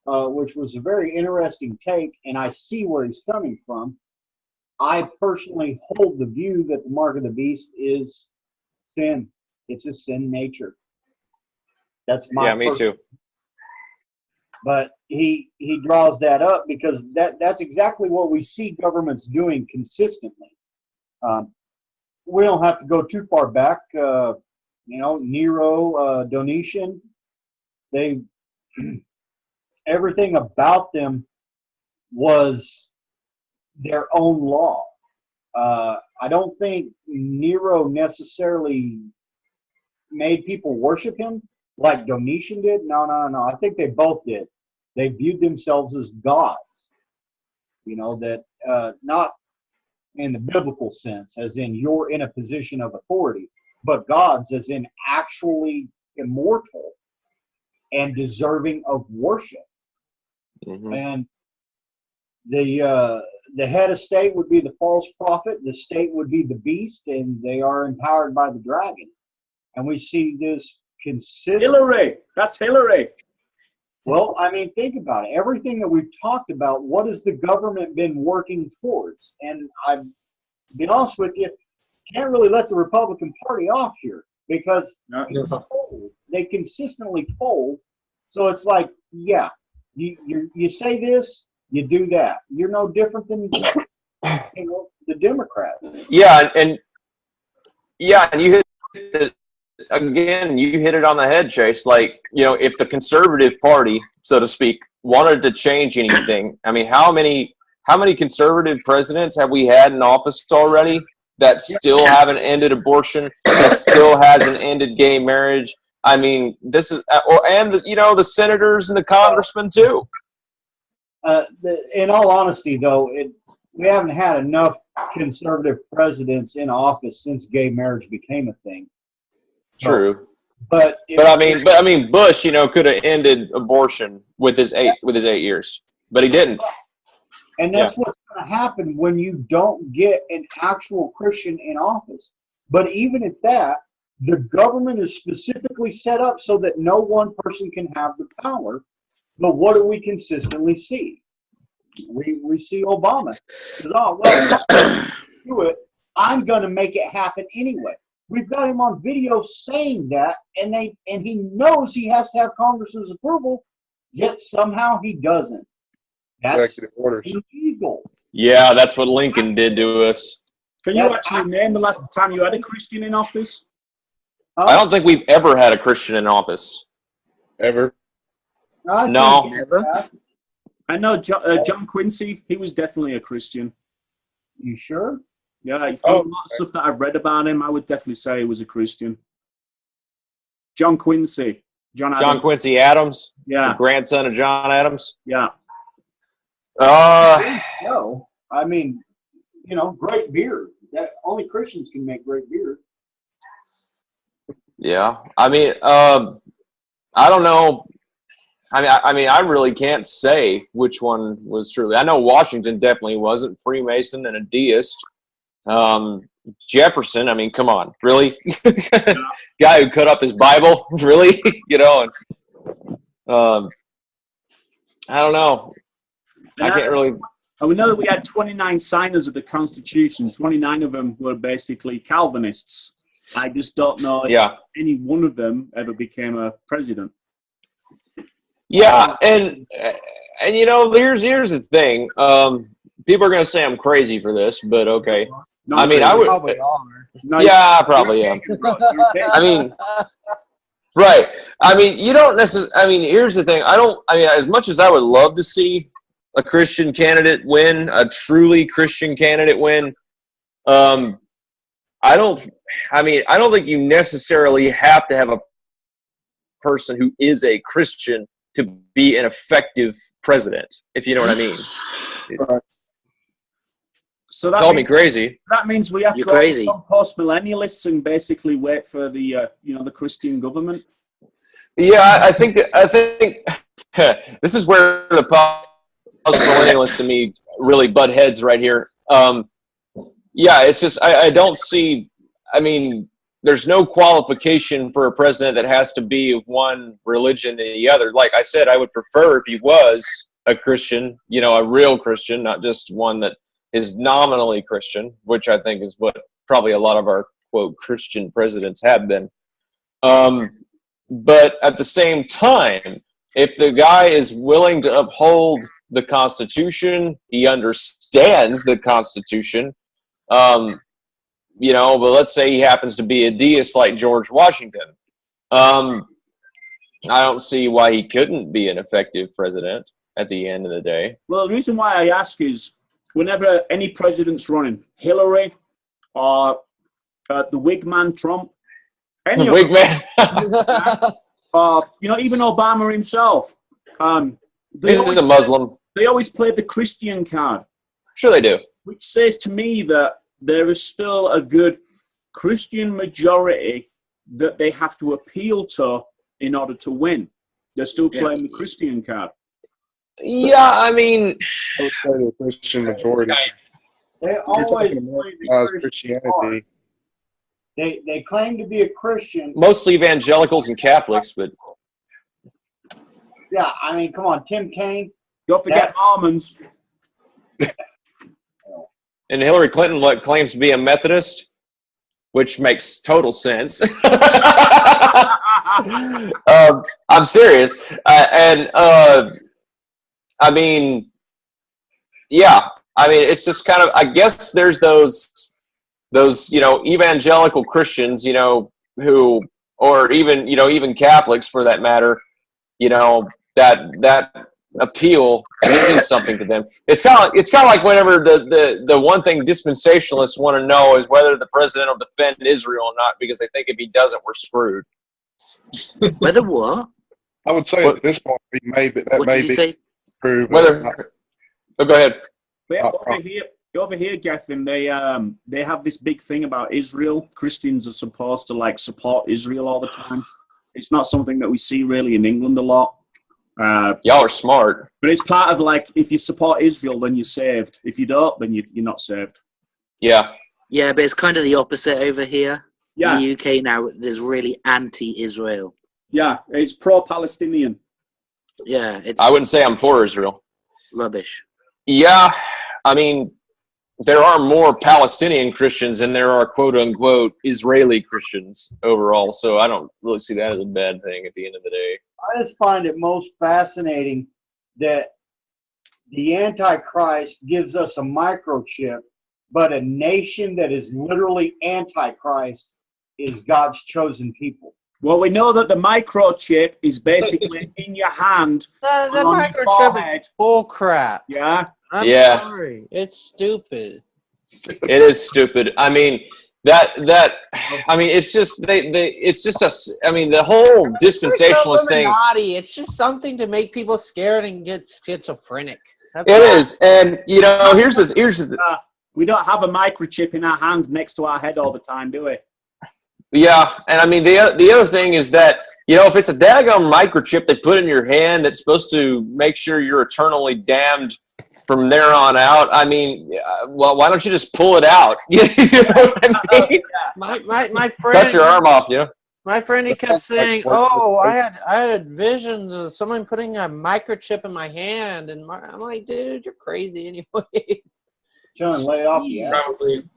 which was a very interesting take, and I see where he's coming from. I personally hold the view that the mark of the beast is sin. It's a sin nature. That's my me too. But he draws that up because that's exactly what we see governments doing consistently. We don't have to go too far back. Nero, Domitian, everything about them was their own law. I don't think Nero necessarily made people worship him like Domitian did. No. I think they both did. They viewed themselves as gods. You know, that not in the biblical sense, as in you're in a position of authority, but gods as in actually immortal and deserving of worship. Mm-hmm. And the head of state would be the false prophet, the state would be the beast, and they are empowered by the dragon. And we see this consistent. Hillary! That's Hillary! Well, I mean, think about it. Everything that we've talked about, what has the government been working towards? And I've been honest with you, can't really let the Republican Party off here because they consistently fold. So it's like, yeah, you say this, you do that. You're no different than the Democrats. Yeah, and you hit it on the head, Chase. Like, you know, if the conservative party, so to speak, wanted to change anything, I mean, how many conservative presidents have we had in office already that still haven't ended abortion, that still hasn't ended gay marriage? I mean, this is, the senators and the congressmen too. In all honesty, though, we haven't had enough conservative presidents in office since gay marriage became a thing. True. But I mean, Bush, could have ended abortion with his 8 years, but he didn't. And that's what's going to happen when you don't get an actual Christian in office. But even at that, the government is specifically set up so that no one person can have the power. But what do we consistently see? We see Obama. Do it. I'm going to make it happen anyway. We've got him on video saying that, and he knows he has to have Congress's approval, yet somehow he doesn't. That's Executive order. illegal. Yeah, that's what Lincoln did to us. Can you actually name the last time you had a Christian in office? I don't think we've ever had a Christian in office. Ever? No. Never. I know John Quincy. He was definitely a Christian. You sure? Yeah, from a lot of stuff that I've read about him, I would definitely say he was a Christian. John Quincy. John Quincy Adams? Yeah. The grandson of John Adams? Yeah. No. I mean, great beer. Only Christians can make great beer. Yeah. I mean, I don't know. I mean, I really can't say which one was truly. I know Washington definitely wasn't Freemason and a deist. Jefferson, I mean, come on, really? Guy who cut up his Bible, really? And, I don't know. I can't really. And we know that we had 29 signers of the Constitution. 29 of them were basically Calvinists. I just don't know if any one of them ever became a president. Yeah, and here's the thing. People are going to say I'm crazy for this, but okay. I mean, I would. Probably are. Yeah, I probably am. I mean, right. I mean, you don't necessarily. I mean, here's the thing. As much as I would love to see a Christian candidate win, a truly Christian candidate win, I don't think you necessarily have to have a person who is a Christian to be an effective president, if you know what I mean. So that call me crazy. That means we have You're to crazy. become post-millennialists and basically wait for the the Christian government. Yeah, I think this is where the post-millennialists to me really butt heads right here. Yeah, it's just I don't see. I mean, there's no qualification for a president that has to be of one religion than the other. Like I said, I would prefer if he was a Christian, a real Christian, not just one that is nominally Christian, which I think is what probably a lot of our, quote, Christian presidents have been. But at the same time, if the guy is willing to uphold the Constitution, he understands the Constitution, but let's say he happens to be a deist like George Washington. I don't see why he couldn't be an effective president at the end of the day. Well, the reason why I ask is whenever any president's running, Hillary or the Whig man Trump, any the Whig man, even Obama himself, he's a Muslim. They always play the Christian card. Sure, they do. Which says to me that there is still a good Christian majority that they have to appeal to in order to win. They're still playing the Christian card. Yeah, I mean, I would say the Christian majority. They always play the Christianity. They claim to be a Christian. Mostly evangelicals and Catholics, but yeah, I mean, come on, Tim Kaine. Don't forget Mormons. And Hillary Clinton claims to be a Methodist, which makes total sense. I'm serious, I mean, yeah. I mean, it's just kind of. I guess there's those evangelical Christians, who, or even Catholics for that matter, that appeal means something to them. It's kind of like whenever the one thing dispensationalists want to know is whether the president will defend Israel or not, because they think if he doesn't, we're screwed. Whether what? I would say at this point, What did you say? true. Go ahead. But over here, Gethin, they have this big thing about Israel. Christians are supposed to support Israel all the time. It's not something that we see really in England a lot. Y'all are smart. But it's part of if you support Israel, then you're saved. If you don't, then you're not saved. Yeah. Yeah, but it's kind of the opposite over here. Yeah. In the UK now, there's really anti-Israel. Yeah, it's pro-Palestinian. Yeah, it's. I wouldn't say I'm for Israel. Rubbish. Yeah, I mean, there are more Palestinian Christians than there are quote unquote Israeli Christians overall. So I don't really see that as a bad thing at the end of the day. I just find it most fascinating that the Antichrist gives us a microchip, but a nation that is literally Antichrist is God's chosen people. Well, we know that the microchip is basically in your hand. The on your microchip forehead. is bull crap. Yeah. I'm Yeah. sorry. It's stupid. It is stupid. I mean, it's just the whole dispensationalist thing. Illuminati. It's just something to make people scared and get schizophrenic. That's It all. is, and here's the We don't have a microchip in our hand next to our head all the time, do we? yeah, and I mean the other thing is that if it's a daggone microchip they put in your hand that's supposed to make sure you're eternally damned from there on out. I mean, well, why don't you just pull it out? You know what I mean? My friend Cut your arm off, My friend, he kept saying, "Oh, I had visions of someone putting a microchip in my hand," and I'm like, "Dude, you're crazy anyway." John, lay off the ass.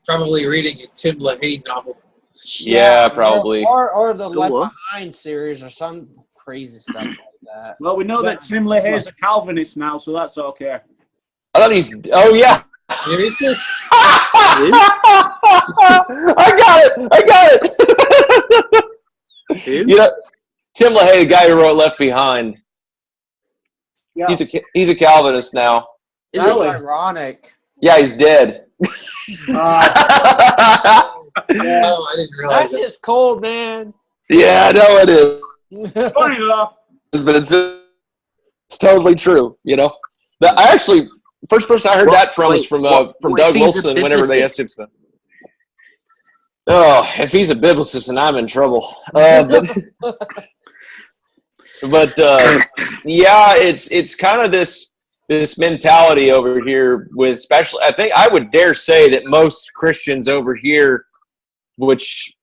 Probably reading a Tim LaHaye novel. Yeah, probably. Or the Left what? Behind series or some crazy stuff like that. Well, we know that Tim LaHaye's a Calvinist now, so that's okay. I thought he's. Oh yeah. Seriously? I got it. Who? Tim LaHaye, the guy who wrote Left Behind. Yeah. He's a Calvinist now. Is That's it? ironic. Yeah, he's dead. Oh, I didn't realize That's that. just cold, man. Yeah, I know it is, Funny though. but it's totally true. I actually first person I heard that from was from what Doug if he's a Wilson whenever they asked him. Oh, if he's a biblicist, and I'm in trouble. But yeah, it's kind of this mentality over here with especially. I think I would dare say that most Christians over here, which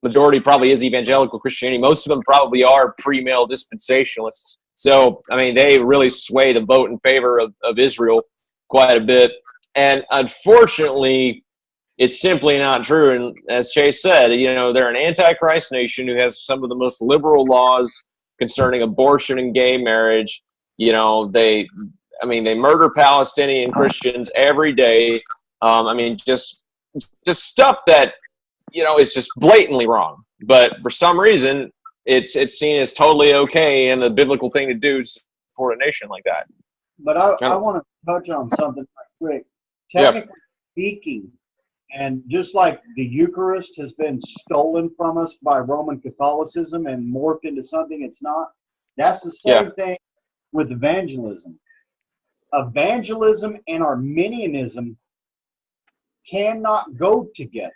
majority probably is evangelical Christianity. Most of them probably are pre-mill dispensationalists. So, I mean, they really sway the vote in favor of Israel quite a bit. And unfortunately, it's simply not true. And as Chase said, they're an antichrist nation who has some of the most liberal laws concerning abortion and gay marriage. They murder Palestinian Christians every day. Just stuff that, is just blatantly wrong. But for some reason, it's seen as totally okay and the biblical thing to do to support a nation like that. But I want to touch on something right quick. Technically speaking, and just like the Eucharist has been stolen from us by Roman Catholicism and morphed into something it's not, that's the same thing with evangelism. Evangelism and Arminianism cannot go together.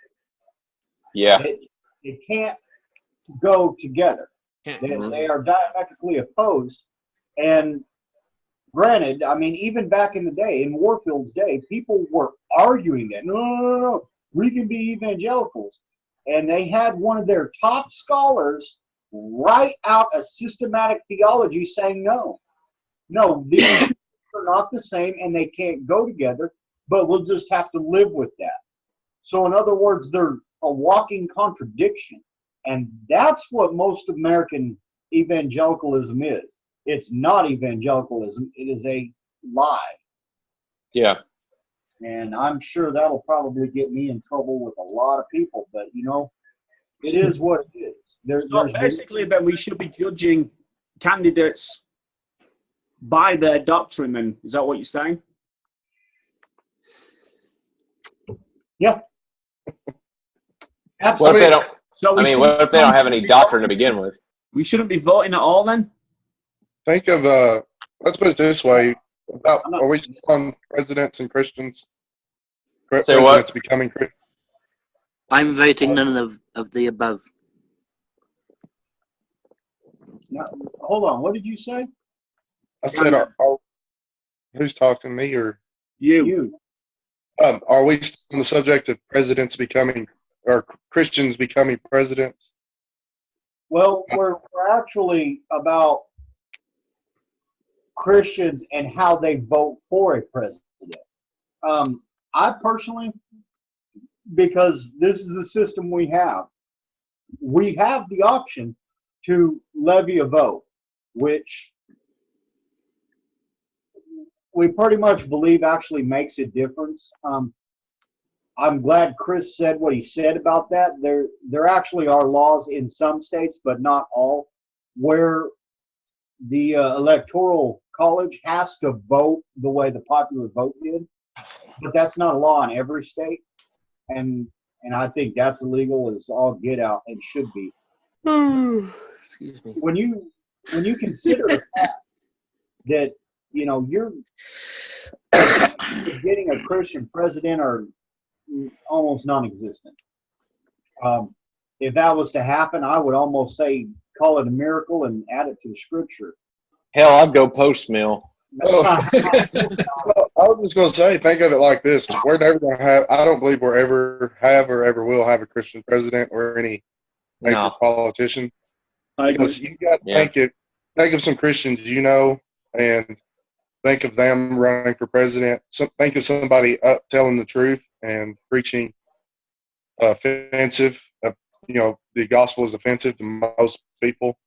Yeah. It can't go together. They are diametrically opposed. And granted, even back in the day, in Warfield's day, people were arguing that, no, we can be evangelicals. And they had one of their top scholars write out a systematic theology saying, no, these are not the same and they can't go together, but we'll just have to live with that. So in other words, they're a walking contradiction. And that's what most American evangelicalism is. It's not evangelicalism. It is a lie. Yeah. And I'm sure that'll probably get me in trouble with a lot of people. But, it is what it is. So basically, then we should be judging candidates by their doctrine, then. Is that what you're saying? Yeah. What if they don't? So what if they don't have any doctrine to begin with? We shouldn't be voting at all, then? Think of, let's put it this way, are we still on presidents and Christians? Say what? Presidents becoming Christians? I'm voting none of the above. Now, hold on. What did you say? I said, who's talking, me or You. Are we still on the subject of presidents becoming, or Christians becoming presidents? Well, we're actually about Christians and how they vote for a president. I personally, because this is the system we have the option to levy a vote, which we pretty much believe actually makes a difference. I'm glad Chris said what he said about that. There actually are laws in some states, but not all, where the electoral college has to vote the way the popular vote did, but that's not a law in every state, and I think that's illegal as all get out and should be. Excuse me. When you consider the fact that you're getting a Christian president are almost non-existent. If that was to happen, I would almost say call it a miracle and add it to the scripture. Hell, I'd go post-mill. I was just going to say, think of it like this. We're never going to have, I don't believe we'll ever have or ever will have a Christian president or any major politician. Because you got to think of some Christians and think of them running for president. Think of somebody telling the truth and preaching offensive. The gospel is offensive to most people.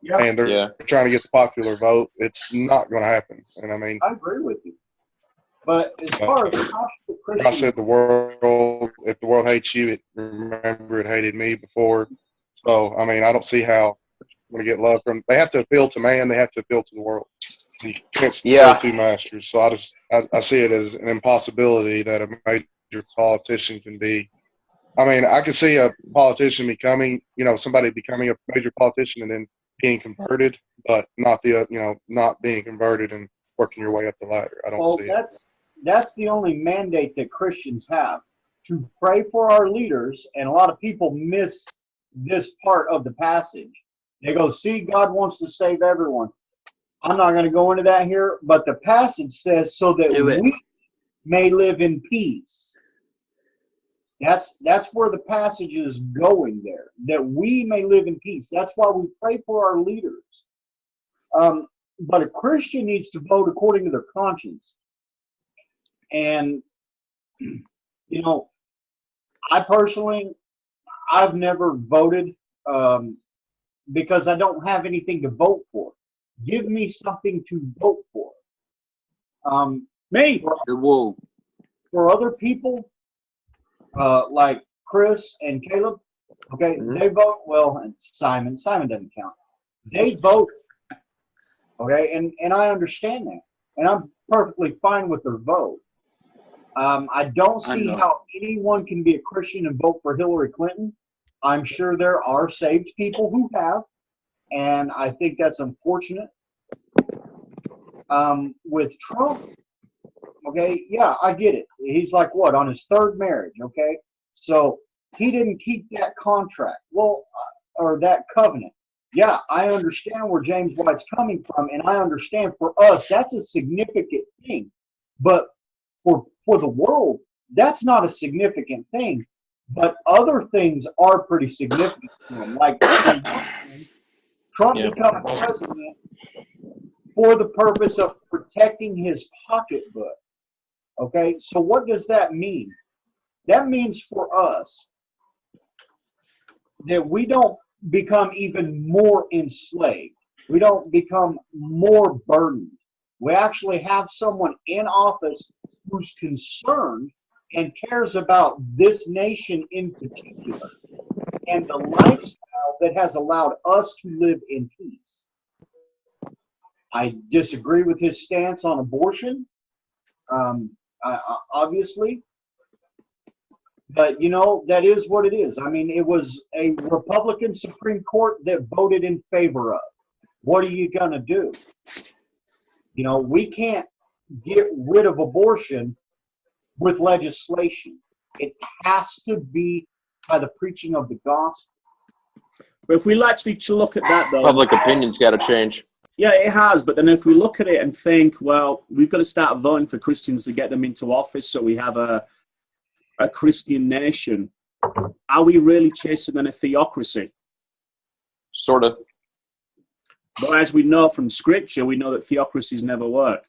Yeah. And they're trying to get the popular vote. It's not going to happen. And I mean, I agree with you. But as far as I said, if the world hates you, remember it hated me before. So I mean, I don't see how we're going to get love from. They have to appeal to man. They have to appeal to the world. You can't serve two masters. So I see it as an impossibility that a major politician can be. I mean, I could see a politician becoming, somebody becoming a major politician and then being converted, but not not being converted and working your way up the ladder. I don't see it. That's the only mandate that Christians have, to pray for our leaders, and a lot of people miss this part of the passage. They go, see, God wants to save everyone. I'm not going to go into that here, but the passage says so that we may live in peace. That's where the passage is going there, that we may live in peace. That's why we pray for our leaders. But a Christian needs to vote according to their conscience. And, I personally, I've never voted because I don't have anything to vote for. Give me something to vote for. Me, the wall. For other people, like Chris and Caleb, okay, they vote. Well, and Simon doesn't count. They vote, okay, and I understand that, and I'm perfectly fine with their vote. I don't see how anyone can be a Christian and vote for Hillary Clinton. I'm sure there are saved people who have, and I think that's unfortunate. With Trump, okay, yeah, I get it. He's like, what, on his third marriage, okay? So he didn't keep that contract, or that covenant. Yeah, I understand where James White's coming from, and I understand for us, that's a significant thing. But for the world, that's not a significant thing. But other things are pretty significant to him. Like Trump becoming president for the purpose of protecting his pocketbook. Okay, so what does that mean? That means for us that we don't become even more enslaved. We don't become more burdened. We actually have someone in office who's concerned and cares about this nation in particular and the lifestyle that has allowed us to live in peace. I disagree with his stance on abortion, obviously. But, that is what it is. I mean, it was a Republican Supreme Court that voted in favor of. What are you going to do? We can't get rid of abortion with legislation. It has to be by the preaching of the gospel. But if we actually look at that, though, public opinion's got to change. Yeah, it has. But then if we look at it and think, well, we've got to start voting for Christians to get them into office so we have a Christian nation, are we really chasing a theocracy? Sort of. But as we know from Scripture, we know that theocracies never work.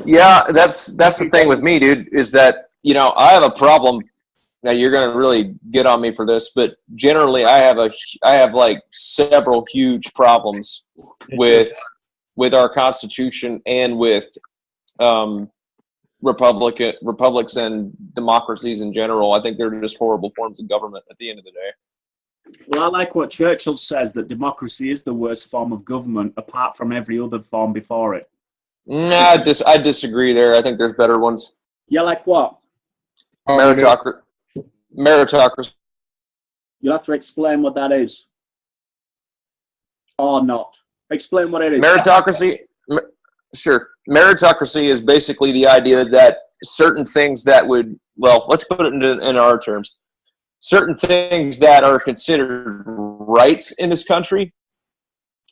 Yeah, that's the thing with me, dude, is that, you know, I have a problem. Now you're going to really get on me for this, but generally I have like several huge problems with our Constitution and with republics and democracies in general. I think they're just horrible forms of government at the end of the day. Well, I like what Churchill says, that democracy is the worst form of government apart from every other form before it. Nah, I disagree there. I think there's better ones. Yeah, like what? Meritocracy. You'll have to explain what that is. Or not. Explain what it is. Meritocracy? Sure. Meritocracy is basically the idea that certain things that would, well, let's put it in our terms. Certain things that are considered rights in this country,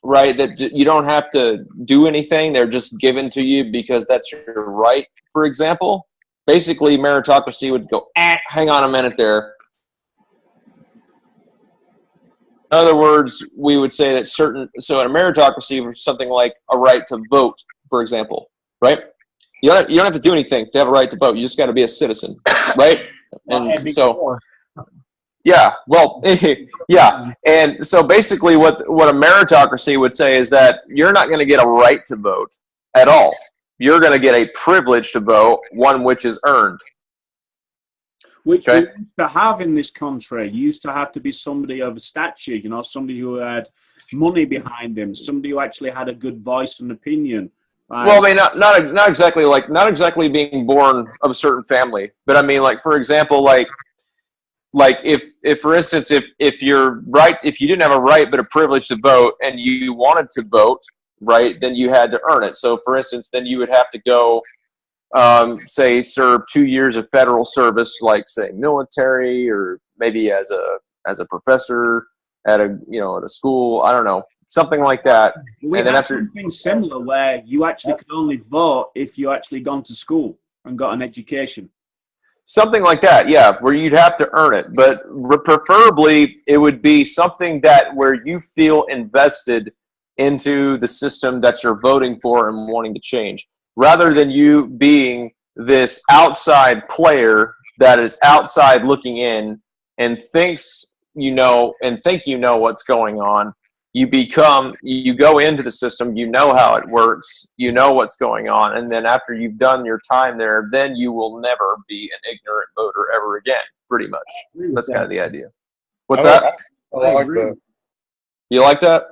right, that you don't have to do anything. They're just given to you because that's your right, for example. Basically, meritocracy would go, hang on a minute there. In other words, we would say that so in a meritocracy, something like a right to vote, for example, right? You don't have to do anything to have a right to vote. You just got to be a citizen, right? And so, yeah, well, yeah. And so basically what a meritocracy would say is that you're not going to get a right to vote at all. You're going to get a privilege to vote, one which is earned. Which we used to have in this country. You used to have to be somebody of a stature, you know, somebody who had money behind him, somebody who actually had a good voice and opinion. Well, I mean, not exactly being born of a certain family, but I mean, like, for example, like if for instance, if you didn't have a right but a privilege to vote and you wanted to vote, right, then you had to earn it. So for instance, then you would have to go, say, serve 2 years of federal service, like say military, or maybe as a professor at a school, I don't know, something like that. We and then have after something similar where you actually could only vote if you actually gone to school and got an education. Something like that, yeah, where you'd have to earn it. But preferably, it would be something that where you feel invested into the system that you're voting for and wanting to change, rather than you being this outside player that is outside looking in and thinks you know what's going on. You go into the system, you know how it works, you know what's going on, and then after you've done your time there, then you will never be an ignorant voter ever again, pretty much. That's kind of the idea. What's that? I like that. You like that?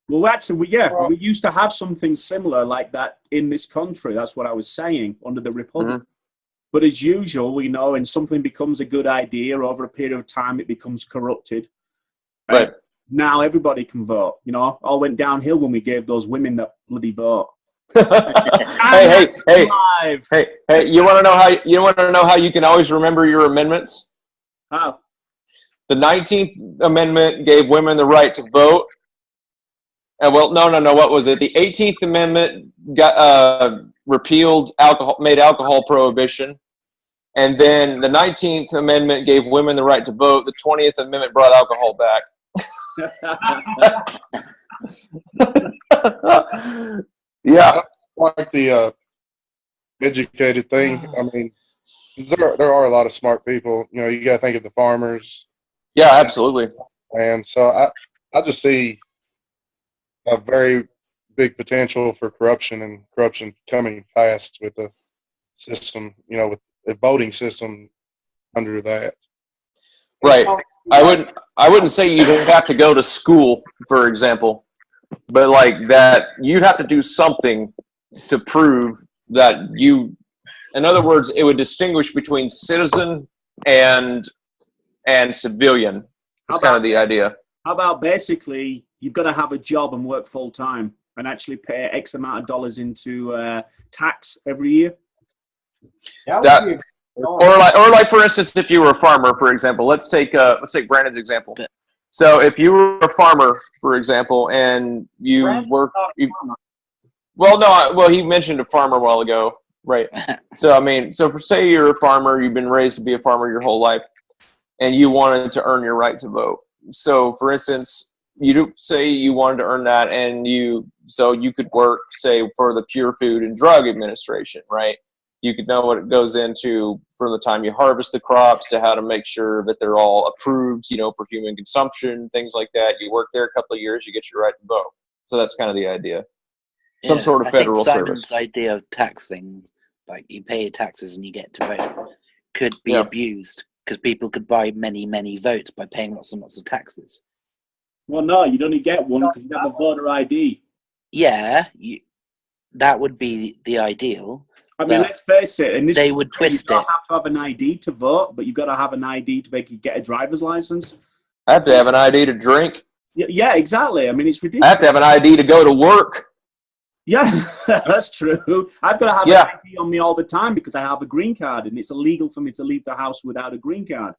Well, actually, we used to have something similar like that in this country. That's what I was saying, under the Republic. Mm-hmm. But as usual, we know when something becomes a good idea, over a period of time, it becomes corrupted. Right. Now everybody can vote. You know, all went downhill when we gave those women that bloody vote. Hey! You want to know how you can always remember your amendments? How? The 19th Amendment gave women the right to vote. Well, no. What was it? The 18th Amendment got repealed made alcohol prohibition, and then the 19th Amendment gave women the right to vote. The 20th Amendment brought alcohol back. Yeah, like the educated thing. I mean, there are a lot of smart people. You know, you got to think of the farmers. Yeah, absolutely. And so I just see a very big potential for corruption coming fast with the system. You know, with the voting system under that. Right. I wouldn't say you'd have to go to school, for example, but like that you'd have to do something to prove that you. In other words, it would distinguish between citizen and civilian. That's kind of the idea. How about basically you've got to have a job and work full time and actually pay X amount of dollars into tax every year? Or like for instance, if you were a farmer, for example, let's take Brandon's example. So if you were a farmer, for example, and you work, he mentioned a farmer a while ago, right? So I mean, say you're a farmer, you've been raised to be a farmer your whole life, and you wanted to earn your right to vote. so for instance, you do say you wanted to earn that, and you could work, say, for the Pure Food and Drug Administration, right? You could know what it goes into from the time you harvest the crops to how to make sure that they're all approved, for human consumption, things like that. You work there a couple of years, you get your right to vote. So that's kind of the idea. Some sort of federal service. Simon's idea of taxing, like you pay your taxes and you get to vote, could be abused because people could buy many, many votes by paying lots and lots of taxes. Well, no, you'd only get one because you have a voter ID. Yeah, that would be the ideal. I mean, let's face it. In this they would twist you don't have to have an ID to vote, but you've got to have an ID to make you get a driver's license. I have to have an ID to drink. Yeah, exactly. I mean, it's ridiculous. I have to have an ID to go to work. Yeah, that's true. I've got to have an ID on me all the time because I have a green card, and it's illegal for me to leave the house without a green card.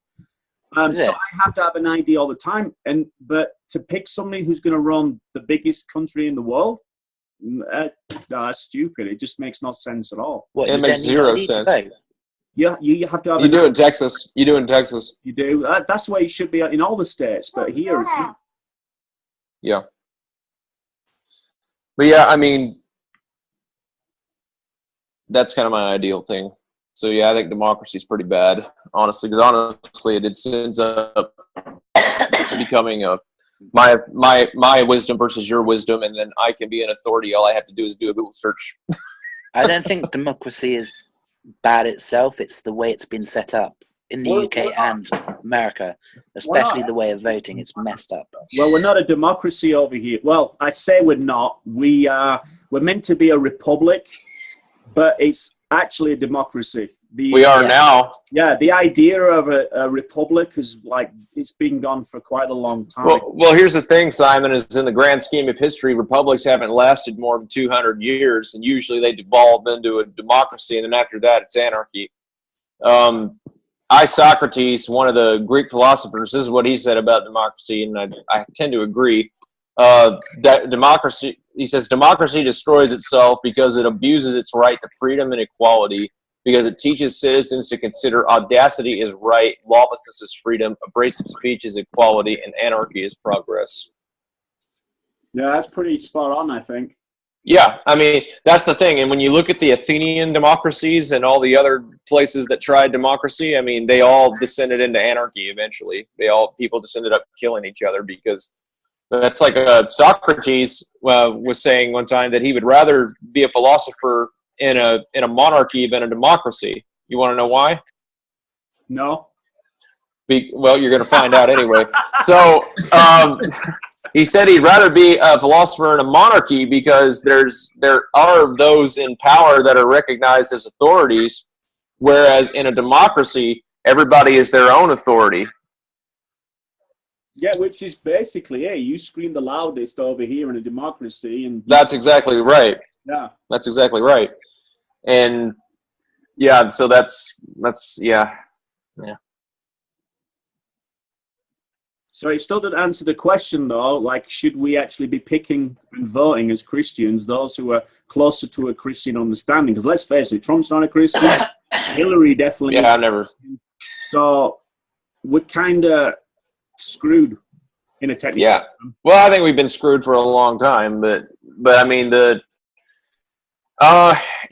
So I have to have an ID all the time. But to pick somebody who's going to run the biggest country in the world, that's stupid. It just makes no sense at all. It makes zero sense. Yeah, you have to have. You do in Texas. You do in Texas. You do. That's the way it should be in all the states, but here it's not. Yeah. But yeah, I mean, that's kind of my ideal thing. So yeah, I think democracy is pretty bad, honestly, because honestly, it ends up becoming my wisdom versus your wisdom, and then I can be an authority. All I have to do is do a Google search. I don't think democracy is bad itself. It's the way it's been set up in the UK and America, especially the way of voting. It's messed up. Well, we're not a democracy over here. Well, I say we're not. We're meant to be a republic, but it's actually a democracy. We are now. Yeah, the idea of a republic is it's been gone for quite a long time. Well, here's the thing, Simon, is in the grand scheme of history, republics haven't lasted more than 200 years, and usually they devolve into a democracy, and then after that, it's anarchy. Socrates, one of the Greek philosophers, this is what he said about democracy, and I tend to agree. That democracy, he says, democracy destroys itself because it abuses its right to freedom and equality, because it teaches citizens to consider audacity as right, lawlessness as freedom, abrasive speech as equality, and anarchy as progress. Yeah, that's pretty spot on, I think. Yeah, I mean, that's the thing. And when you look at the Athenian democracies and all the other places that tried democracy, I mean, they all descended into anarchy eventually. People just ended up killing each other because that's like Socrates was saying one time that he would rather be a philosopher in a monarchy than a democracy. You want to know why? No. Well, you're going to find out anyway. So he said he'd rather be a philosopher in a monarchy because there are those in power that are recognized as authorities, whereas in a democracy, everybody is their own authority. Yeah, which is basically, hey, you scream the loudest over here in a democracy, and that's exactly right. Yeah, that's exactly right. And yeah, so that's yeah. So it still didn't answer the question, though. Like, should we actually be picking and voting as Christians those who are closer to a Christian understanding? Because let's face it, Trump's not a Christian. Hillary definitely. Yeah, I've never. So we're kind of screwed in a technical. Yeah. Well, I think we've been screwed for a long time, but I mean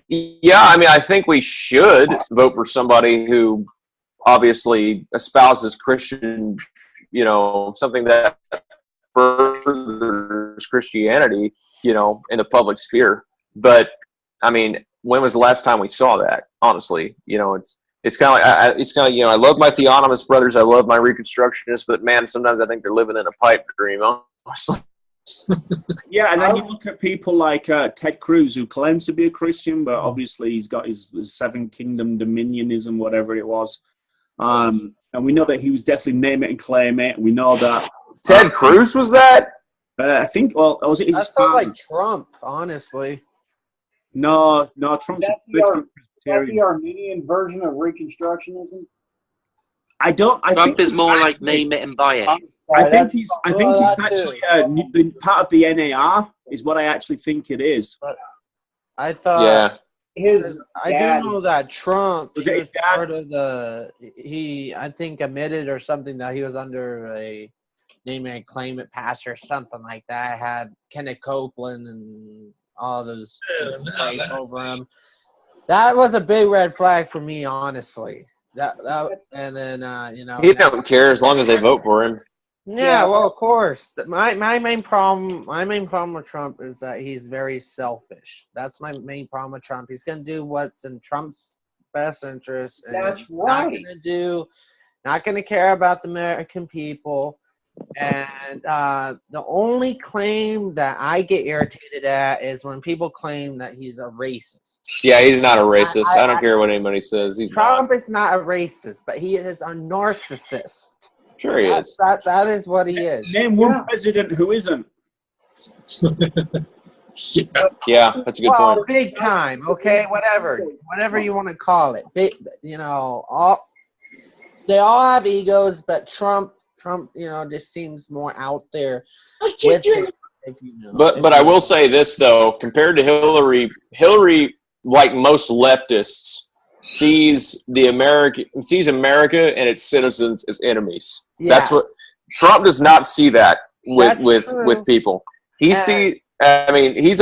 yeah, I mean, I think we should vote for somebody who obviously espouses Christian, something that furthers Christianity, in the public sphere. But I mean, when was the last time we saw that? Honestly, it's kind of like, I love my theonomist brothers, I love my Reconstructionists, but man, sometimes I think they're living in a pipe dream. Honestly. Yeah, and then you look at people like Ted Cruz, who claims to be a Christian, but obviously he's got his Seven Kingdom Dominionism, whatever it was. And we know that he was definitely name it and claim it. We know that Ted Cruz was that. I think. Well, was it? That sounds like Trump, honestly. No, Trump's the Armenian version of Reconstructionism. Trump is more like name it and buy it. I think he's actually part of the NAR is what I actually think it is. I thought. Yeah. I do know that Trump was his dad? Part of he I think admitted or something that he was under a name it, claim it pastor, something like that. I had Kenneth Copeland and all those plays over him. That was a big red flag for me, honestly. And then he don't care as long as they vote for him. Yeah, well, of course. My main problem with Trump is that he's very selfish. That's my main problem with Trump. He's going to do what's in Trump's best interest. And That's right. Not going to care about the American people. And the only claim that I get irritated at is when people claim that he's a racist. Yeah, he's not a racist. I don't care what anybody says. Trump is not a racist, but he is a narcissist. Sure he is. That is what he is. Name one president who isn't. Yeah, that's a good point. Big time, okay, whatever you want to call it. Big, they all have egos, but Trump, just seems more out there with it. But I will say this though, compared to Hillary, like most leftists, sees America and its citizens as enemies. Yeah. That's what Trump does not see that with people. He's a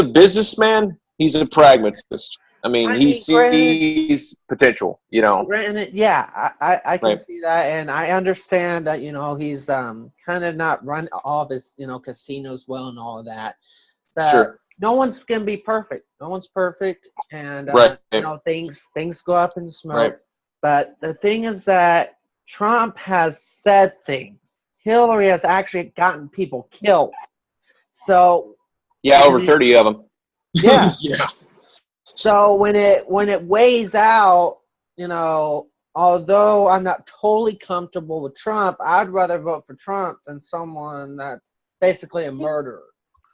businessman. He's a pragmatist. He sees potential, Granted, yeah, I can see that, and I understand that, he's kind of not run all of his, casinos well and all of that. But sure. No one's going to be perfect. No one's perfect, and, things go up in smoke. Right. But the thing is that Trump has said things. Hillary has actually gotten people killed. So yeah, over 30 of them. Yeah. Yeah. So when it weighs out, although I'm not totally comfortable with Trump, I'd rather vote for Trump than someone that's basically a murderer.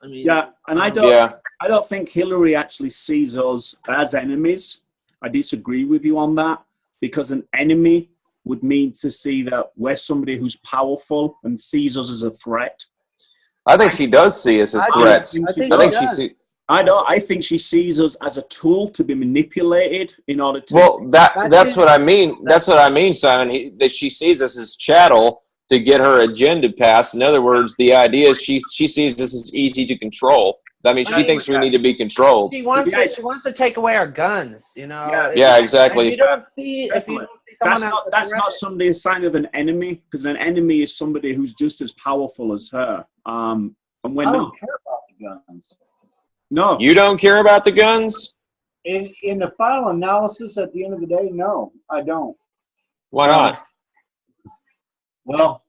I don't think Hillary actually sees us as enemies. I disagree with you on that, because an enemy would mean to see that we're somebody who's powerful and sees us as a threat. I think she does see us as threats. I think she sees us as a tool to be manipulated in order to. Well, that's what I mean. That's what I mean, Simon. That she sees us as chattel to get her agenda passed. In other words, the idea is she sees this as easy to control. She thinks we need to be controlled. She wants to take away our guns. Yeah, exactly. If you don't see that's not somebody a sign of an enemy, because an enemy is somebody who's just as powerful as her. And we're I not. don't care about the guns. No. You don't care about the guns? In the final analysis, at the end of the day, no, I don't. Why not? Well,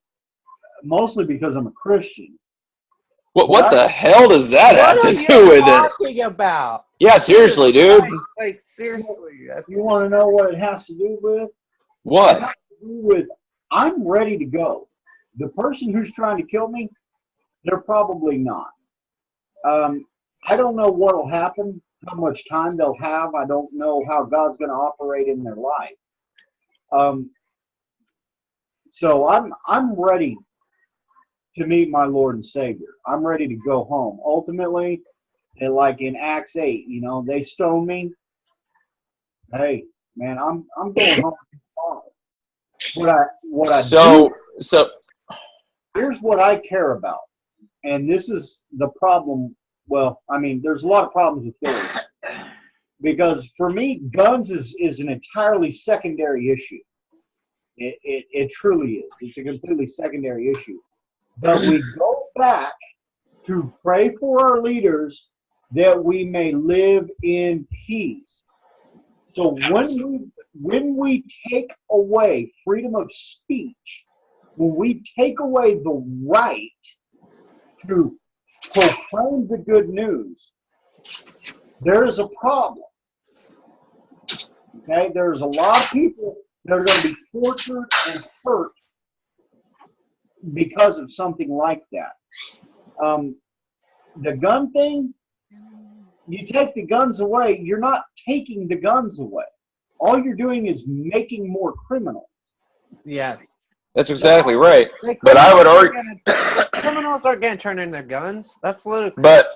mostly because I'm a Christian. What the hell does that have to do with it? What are you talking about? Yeah, seriously, dude. Like seriously. You want to know what it has to do with? What? It has to do with I'm ready to go. The person who's trying to kill me, they're probably not. I don't know what will happen, how much time they'll have. I don't know how God's going to operate in their life. So I'm ready to meet my Lord and Savior. I'm ready to go home. Ultimately, like in Acts 8, they stoned me. Hey, man, I'm going home tomorrow. Here's what I care about, and this is the problem. Well, there's a lot of problems with Hillary, because for me, guns is an entirely secondary issue. It truly is. It's a completely secondary issue. But we go back to pray for our leaders that we may live in peace. So when we take away freedom of speech, when we take away the right to proclaim the good news, there is a problem. Okay, there's a lot of people that are going to be tortured and hurt because of something like that. The gun thing, you take the guns away, you're not taking the guns away. All you're doing is making more criminals. Yes. That's exactly right. But I would argue criminals aren't going to turn in their guns. That's ludicrous.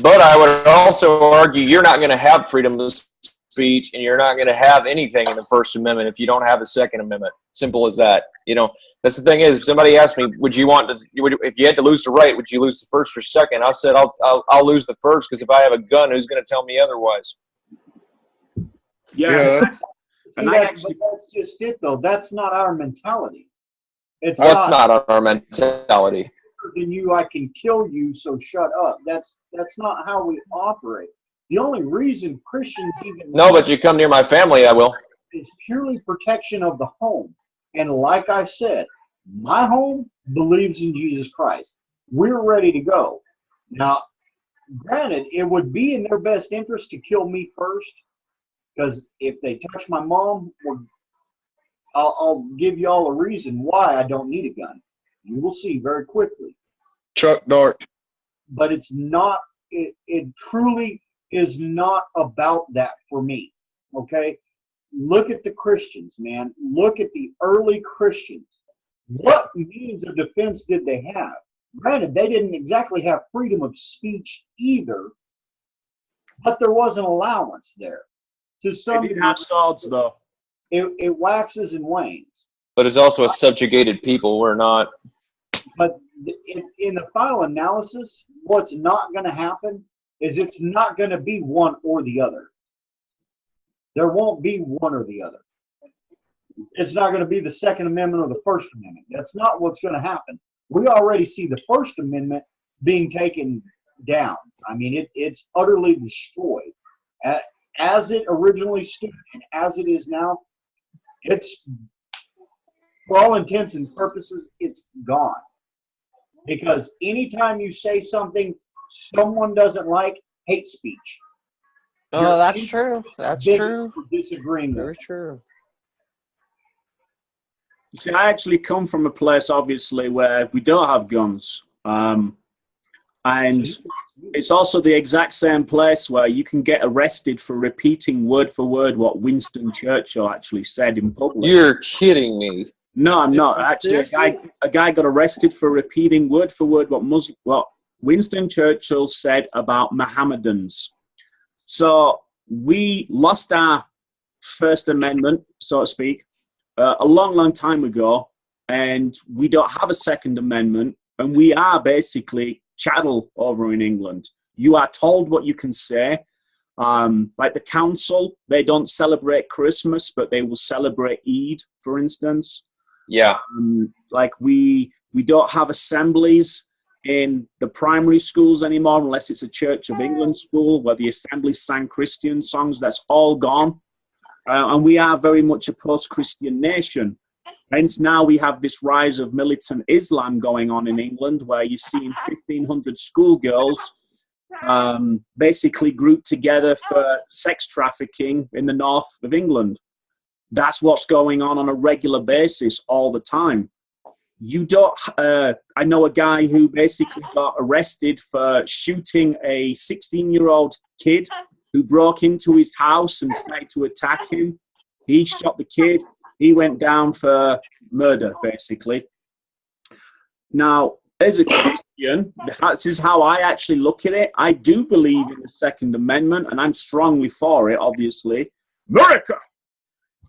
But I would also argue you're not going to have freedom of speech, and you're not going to have anything in the First Amendment if you don't have a Second Amendment. Simple as that. That's the thing is, if somebody asked me, if you had to lose the right, would you lose the first or second? I said, I'll lose the first, because if I have a gun, who's going to tell me otherwise? Yeah. And that's just it, though. That's not our mentality. That's not our mentality. Than you, I can kill you, so shut up. That's not how we operate. The only reason Christians even but you come near my family, I will. Is purely protection of the home. And like I said, my home believes in Jesus Christ. We're ready to go. Now, granted, it would be in their best interest to kill me first, because if they touch my mom, I'll give you all a reason why I don't need a gun. You will see very quickly. Chuck Dart. But it's not, it truly is not about that for me. Okay? Look at the Christians, man. Look at the early Christians. What means of defense did they have? Granted, they didn't exactly have freedom of speech either, but there was an allowance there. To some they didn't have swords, though. It waxes and wanes. But it's also a subjugated people. We're not. But in the final analysis, what's not going to happen is it's not going to be one or the other. There won't be one or the other. It's not going to be the Second Amendment or the First Amendment. That's not what's going to happen. We already see the First Amendment being taken down. I mean, it's utterly destroyed. As it originally stood and as it is now, it's, for all intents and purposes, it's gone. Because anytime you say something someone doesn't like, hate speech. Oh, that's true. That's true. Disagreeing. Very true. You see, I actually come from a place, obviously, where we don't have guns. And it's also the exact same place where you can get arrested for repeating word for word what Winston Churchill actually said in public. You're kidding me. No, I'm not. Actually, a guy got arrested for repeating word for word what Winston Churchill said about Mohammedans. So we lost our First Amendment, so to speak, a long, long time ago, and we don't have a Second Amendment, and we are basically chattel over in England. You are told what you can say. Like the council, they don't celebrate Christmas, but they will celebrate Eid, for instance. Yeah. Like we don't have assemblies in the primary schools anymore, unless it's a Church of England school where the assembly sang Christian songs. That's all gone. And we are very much a post-Christian nation. Hence now we have this rise of militant Islam going on in England, where you're seeing 1,500 schoolgirls basically grouped together for sex trafficking in the north of England. That's what's going on a regular basis all the time. You don't. I know a guy who basically got arrested for shooting a 16-year-old kid who broke into his house and started to attack him. He shot the kid. He went down for murder, basically. Now, as a Christian, this is how I actually look at it. I do believe in the Second Amendment, and I'm strongly for it, obviously. America!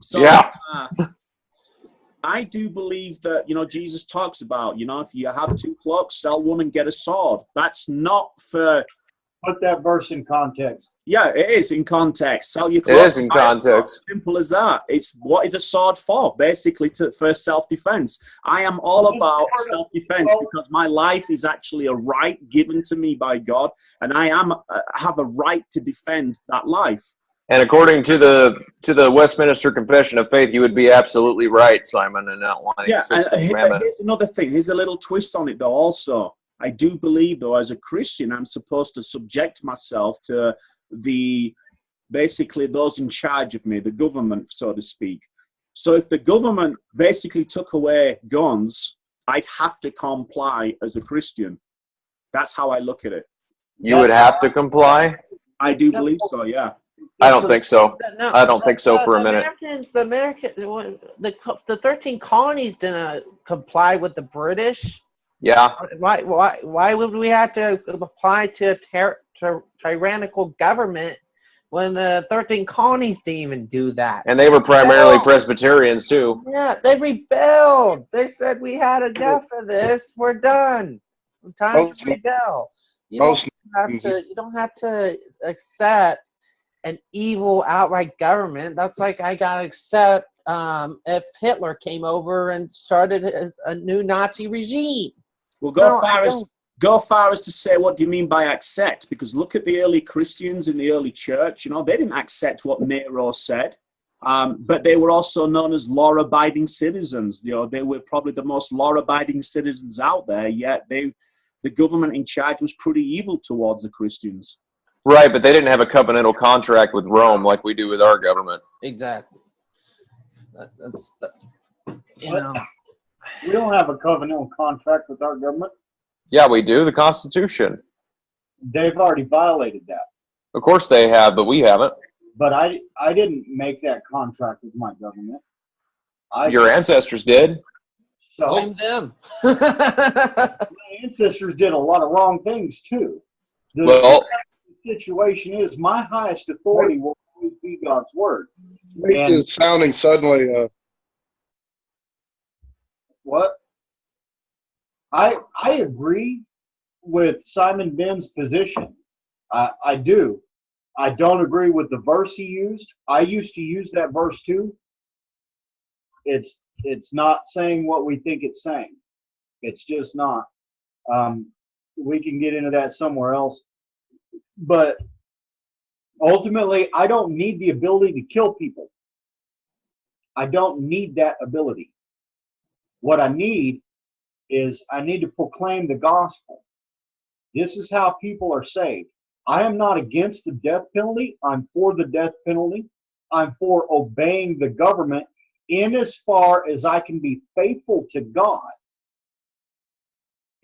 So, yeah. I do believe that, Jesus talks about, if you have 2 cloaks, sell one and get a sword. That's not for... Put that verse in context. Yeah, it is in context. Sell your cloak. It is in context. Simple as that. It's what is a sword for? Basically, for self-defense. I am all about self-defense because my life is actually a right given to me by God, and I have a right to defend that life. And according to the Westminster Confession of Faith, you would be absolutely right, Simon, in outlining the Sixth Commandment. Here's another thing. Here's a little twist on it, though, also. I do believe, though, as a Christian, I'm supposed to subject myself to basically those in charge of me, the government, so to speak. So if the government basically took away guns, I'd have to comply as a Christian. That's how I look at it. You would have to comply? I do believe so, yeah. I don't think so. No, I don't think so for a minute. The 13 colonies didn't comply with the British. Yeah. Why would we have to apply to a tyrannical government when the 13 colonies didn't even do that. And they were primarily Presbyterians too. Yeah, they rebelled. They said we had enough of this. We're done. Time to rebel. You don't have to accept an evil outright government. That's like I gotta accept if Hitler came over and started a new Nazi regime. Well, go far as to say, what do you mean by accept? Because look at the early Christians in the early church. You know, they didn't accept what Nero said, but they were also known as law-abiding citizens. You know, they were probably the most law-abiding citizens out there. Yet the government in charge was pretty evil towards the Christians. Right, but they didn't have a covenantal contract with Rome like we do with our government. Exactly. You know, we don't have a covenantal contract with our government. Yeah, we do. The Constitution. They've already violated that. Of course they have, but we haven't. But I didn't make that contract with my government. Your ancestors did. So blame them. My ancestors did a lot of wrong things too. The situation is my highest authority will always be God's word. It's sounding suddenly. What? I agree with Simon Ben's position. I do. I don't agree with the verse he used. I used to use that verse too. It's not saying what we think it's saying. It's just not. We can get into that somewhere else. But ultimately, I don't need the ability to kill people. I don't need that ability. What I need is I need to proclaim the gospel. This is how people are saved. I am not against the death penalty. I'm for the death penalty. I'm for obeying the government in as far as I can be faithful to God.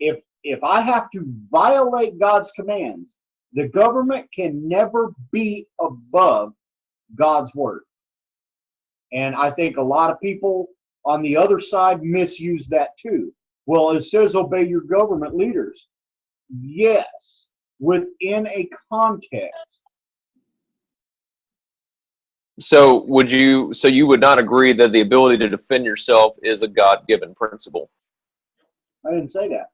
If I have to violate God's commands, the government can never be above God's word. And I think a lot of people on the other side misuse that too. Well, it says obey your government leaders. Yes, within a context. So you would not agree that the ability to defend yourself is a God-given principle? I didn't say that.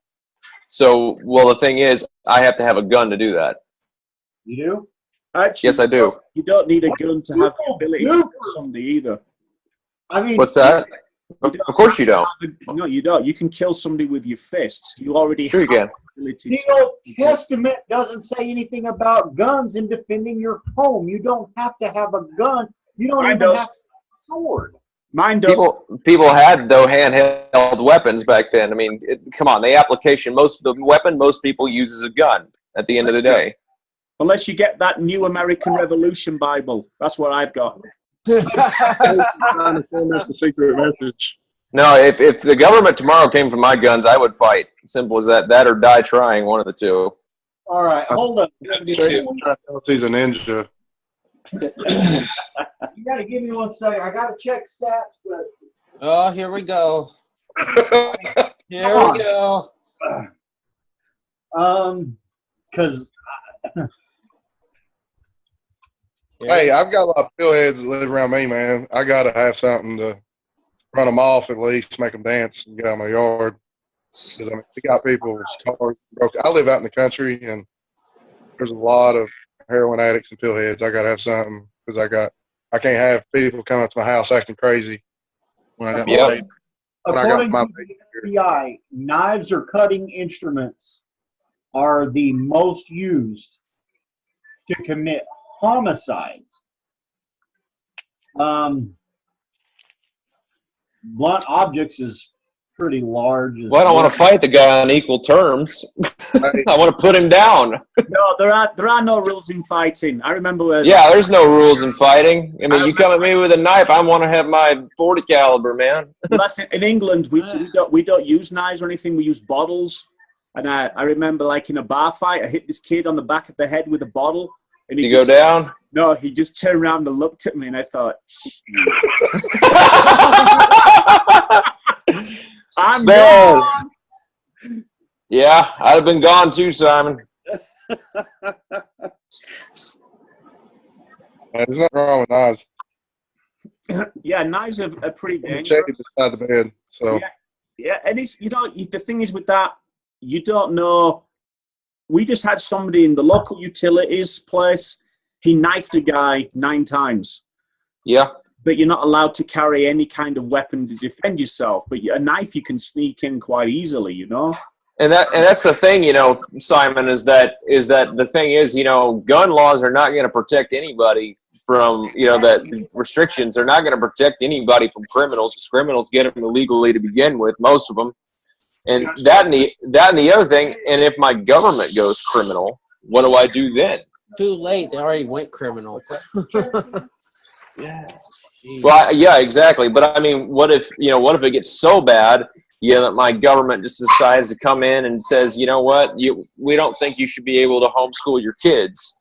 So, well, the thing is, I have to have a gun to do that. You do? Actually, yes, I do. You don't need a gun to have the ability to kill somebody either. I mean, what's that? Of course you don't. No, you don't. You can kill somebody with your fists. You already sure have you can. the ability the Old Testament doesn't say anything about guns in defending your home. You don't have to have a gun. You don't even have to have a sword. Mine does. People had, though, handheld weapons back then. I mean, come on, the application, most people use is a gun at the end of the day. Unless you get that New American Revolution Bible. That's what I've got. Trying to send us a secret message. No, if the government tomorrow came for my guns, I would fight. Simple as that. That or die trying, one of the two. All right, hold up. Yeah, me too. He's a ninja. You got to give me 1 second. I got to check stats, but. Oh, here we go. Here we go. Because. Hey, I've got a lot of pillheads that live around me, man. I got to have something to run them off at least, make them dance and get out of my yard. Because, I mean, we got people's cars broke. I live out in the country, and there's a lot of heroin addicts and pillheads. I got to have something because I can't have people coming up to my house acting crazy when I got my According to the FBI, knives or cutting instruments are the most used to commit homicides. Blunt objects is pretty large. Well, I don't want to fight the guy on equal terms. I want to put him down. No, there are no rules in fighting. I remember. There's no rules in fighting. I mean, you come at me with a knife, I want to have my 40 caliber, man. That's it. In England, we don't use knives or anything. We use bottles. And I remember, like in a bar fight, I hit this kid on the back of the head with a bottle. And he go down? No, he just turned around and looked at me, and I thought, I'm gone. Yeah, I'd have been gone too, Simon. There's nothing wrong with knives. Yeah, knives are pretty Check dangerous. it beside the bed. So Yeah, and it's, you know, the thing is with that, you don't know. We just had somebody in the local utilities place. He knifed a guy 9 times. Yeah. But you're not allowed to carry any kind of weapon to defend yourself. But a knife you can sneak in quite easily, you know. And that's the thing, you know, Simon, is that the thing is, you know, gun laws are not going to protect anybody from, you know, that restrictions are not going to protect anybody from criminals, because criminals get them illegally to begin with, most of them. And that and the other thing, and if my government goes criminal, what do I do then? Too late. They already went criminal. Yeah. Well, yeah, exactly. But I mean, what if it gets so bad, that my government just decides to come in and says, you know what, we don't think you should be able to homeschool your kids.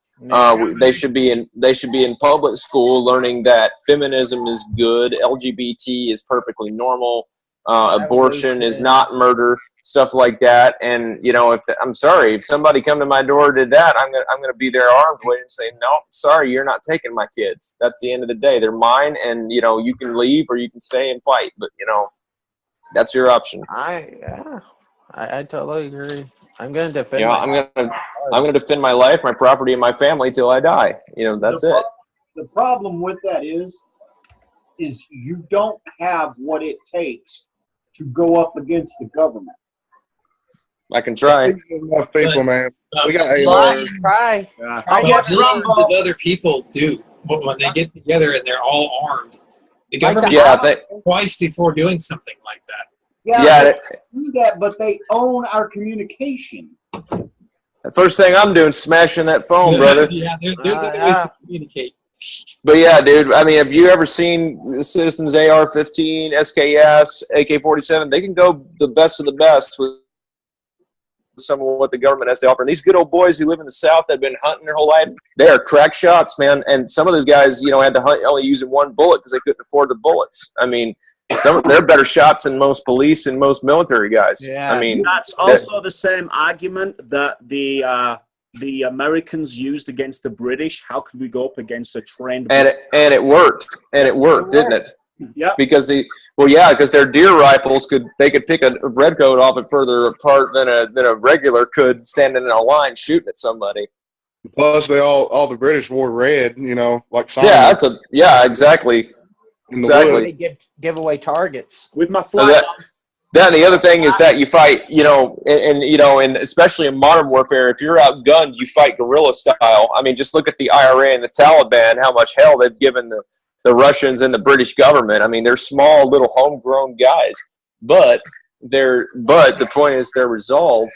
They should be in public school, learning that feminism is good, LGBT is perfectly normal, abortion is not murder, stuff like that. And you know, I'm sorry, if somebody come to my door and did that, I'm gonna be there armed, waiting and say, no, sorry, you're not taking my kids. That's the end of the day. They're mine, and you know, you can leave or you can stay and fight, but you know, that's your option. I totally agree. I'm gonna defend. Yeah, I'm gonna defend my life, my property, and my family till I die. You know, that's it. The problem with that is you don't have what it takes to go up against the government. I can try. Enough people, man. We got Try. Millions of other people do when they get together and they're all armed. The government twice before doing something like that. Yeah, they do that, but they own our communication. The first thing I'm doing is smashing that phone, brother. Yeah, there's other ways to communicate. But yeah, dude, I mean, have you ever seen Citizens AR-15, SKS, AK-47? They can go the best of the best with some of what the government has to offer. And these good old boys who live in the South that have been hunting their whole life, they are crack shots, man. And some of those guys, you know, had to hunt only using one bullet because they couldn't afford the bullets. I mean, they're better shots than most police and most military guys. Yeah. I mean, that's also the same argument that the Americans used against the British. How could we go up against a trained? And it worked, didn't it? Yeah. Because their deer rifles could pick a redcoat off it further apart than a regular could standing in a line shooting at somebody. Plus, all the British wore red, you know, like Simon. Yeah, exactly. They give away targets with my flag. Then the other thing is that you fight, you know, and especially in modern warfare, if you're outgunned, you fight guerrilla style. I mean, just look at the IRA and the Taliban, how much hell they've given the Russians and the British government. I mean, they're small, little, homegrown guys, but the point is their resolve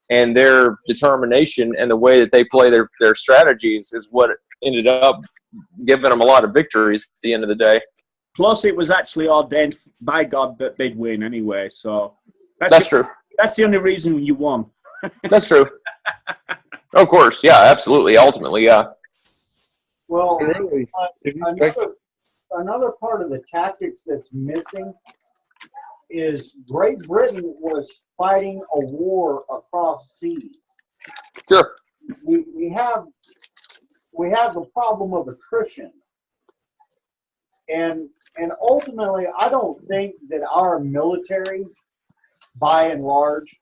and their determination and the way that they play their strategies is what ended up giving them a lot of victories at the end of the day. Plus, it was actually ordained by God that they'd win anyway. So that's true. That's the only reason you won. That's true. Of course, yeah, absolutely. Ultimately, yeah. Well, another part of the tactics that's missing is Great Britain was fighting a war across seas. Sure. We have the problem of attrition. And ultimately, I don't think that our military, by and large,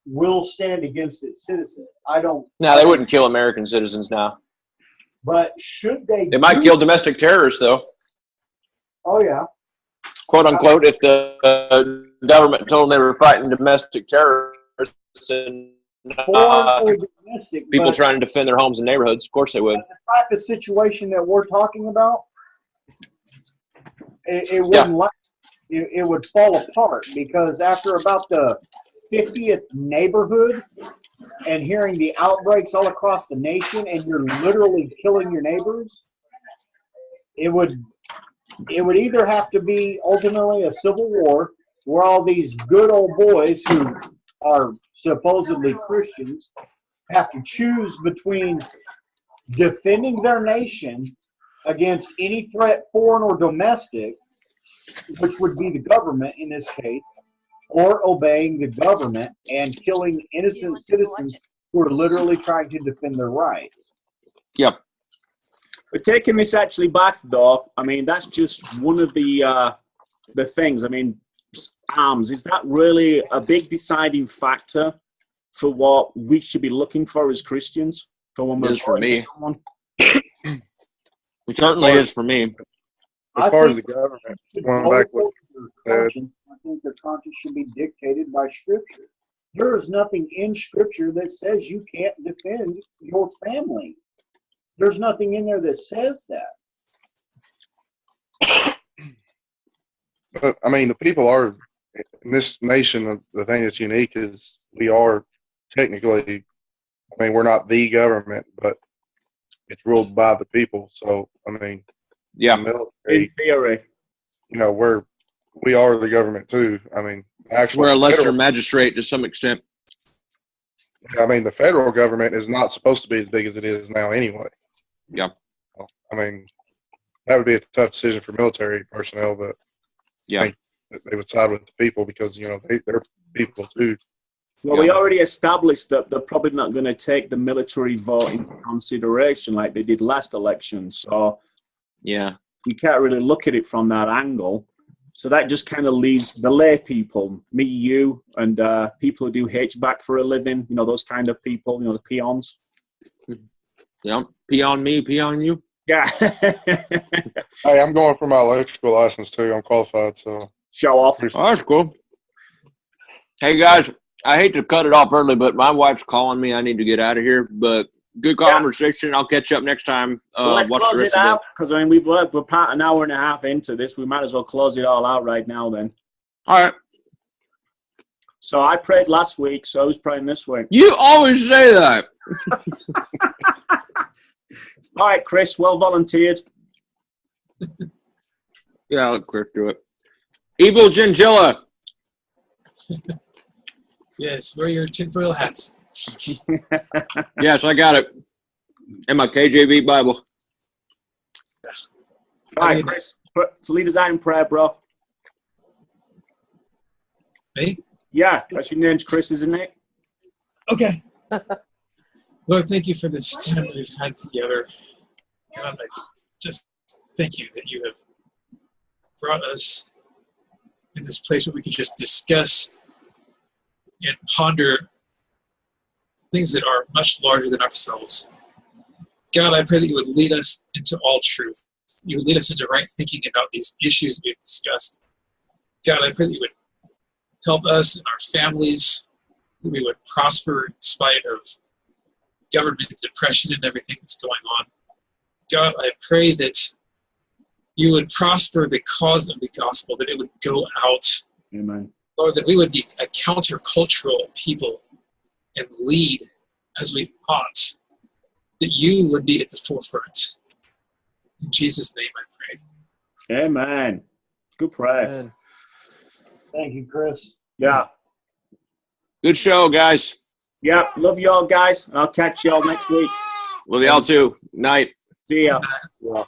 will stand against its citizens. No, they wouldn't kill American citizens now. But should they? They might kill domestic terrorists, though. Oh, yeah. Quote, unquote, if the government told them they were fighting domestic terrorists and people trying to defend their homes and neighborhoods, of course they would. The type of situation that we're talking about, it wouldn't it would fall apart, because after about the 50th neighborhood and hearing the outbreaks all across the nation and you're literally killing your neighbors, it would either have to be ultimately a civil war where all these good old boys who are supposedly Christians have to choose between defending their nation against any threat, foreign or domestic, which would be the government in this case, or obeying the government and killing innocent citizens who are literally trying to defend their rights. Yep. But taking this actually back, though, I mean, that's just one of the things. I mean, arms, is that really a big deciding factor for what we should be looking for as Christians? For when we're for me. Someone? It certainly is for me. As far as the government, going back what I think your conscience should be dictated by Scripture. There is nothing in Scripture that says you can't defend your family. There's nothing in there that says that. But, I mean, the people are, in this nation, the thing that's unique is we are technically, I mean, we're not the government, but it's ruled by the people. So, I mean, yeah, military, In theory. you know, we are the government too. I mean, actually, we're a lesser magistrate to some extent. I mean, the federal government is not supposed to be as big as it is now anyway. Yeah. I mean, that would be a tough decision for military personnel, but yeah, I think that they would side with the people because, you know, they're people too. Well, we already established that they're probably not going to take the military vote into consideration like they did last election. So yeah, you can't really look at it from that angle. So that just kind of leaves the lay people, me, you, and people who do HVAC for a living, you know, those kind of people, you know, the peons. Yeah, pee on me, pee on you. Yeah. Hey, I'm going for my electrical license too. I'm qualified, so. Show off. Oh, that's cool. Hey, guys, I hate to cut it off early, but my wife's calling me. I need to get out of here, but good conversation. I'll catch you up next time. Well, let's watch close the rest it of out because, I mean, we're about an hour and a half into this. We might as well close it all out right now then. All right. So I prayed last week, so who's praying this week? You always say that. All right, Chris, well volunteered. Yeah, I'll let Chris do it. Evil Gingilla. Yes, wear your tinfoil hats. Yes, I got it. And my KJV Bible. All right, Chris, to lead us out in prayer, bro. Me? Yeah, that's your name's Chris, isn't it? Okay. Lord, thank you for this time that we've had together. God, I just thank you that you have brought us in this place where we can just discuss and ponder things that are much larger than ourselves. God, I pray that you would lead us into all truth. You would lead us into right thinking about these issues that we've discussed. God, I pray that you would help us and our families, that we would prosper in spite of government depression and everything that's going on. God, I pray that you would prosper the cause of the gospel, that it would go out. Amen. Lord, that we would be a countercultural people and lead as we ought, that you would be at the forefront. In Jesus' name I pray. Amen. Good prayer. Amen. Thank you, Chris. Yeah. Good show, guys. Yeah. Love you all, guys. I'll catch you all next week. Love y'all too. Night. See ya. Yeah.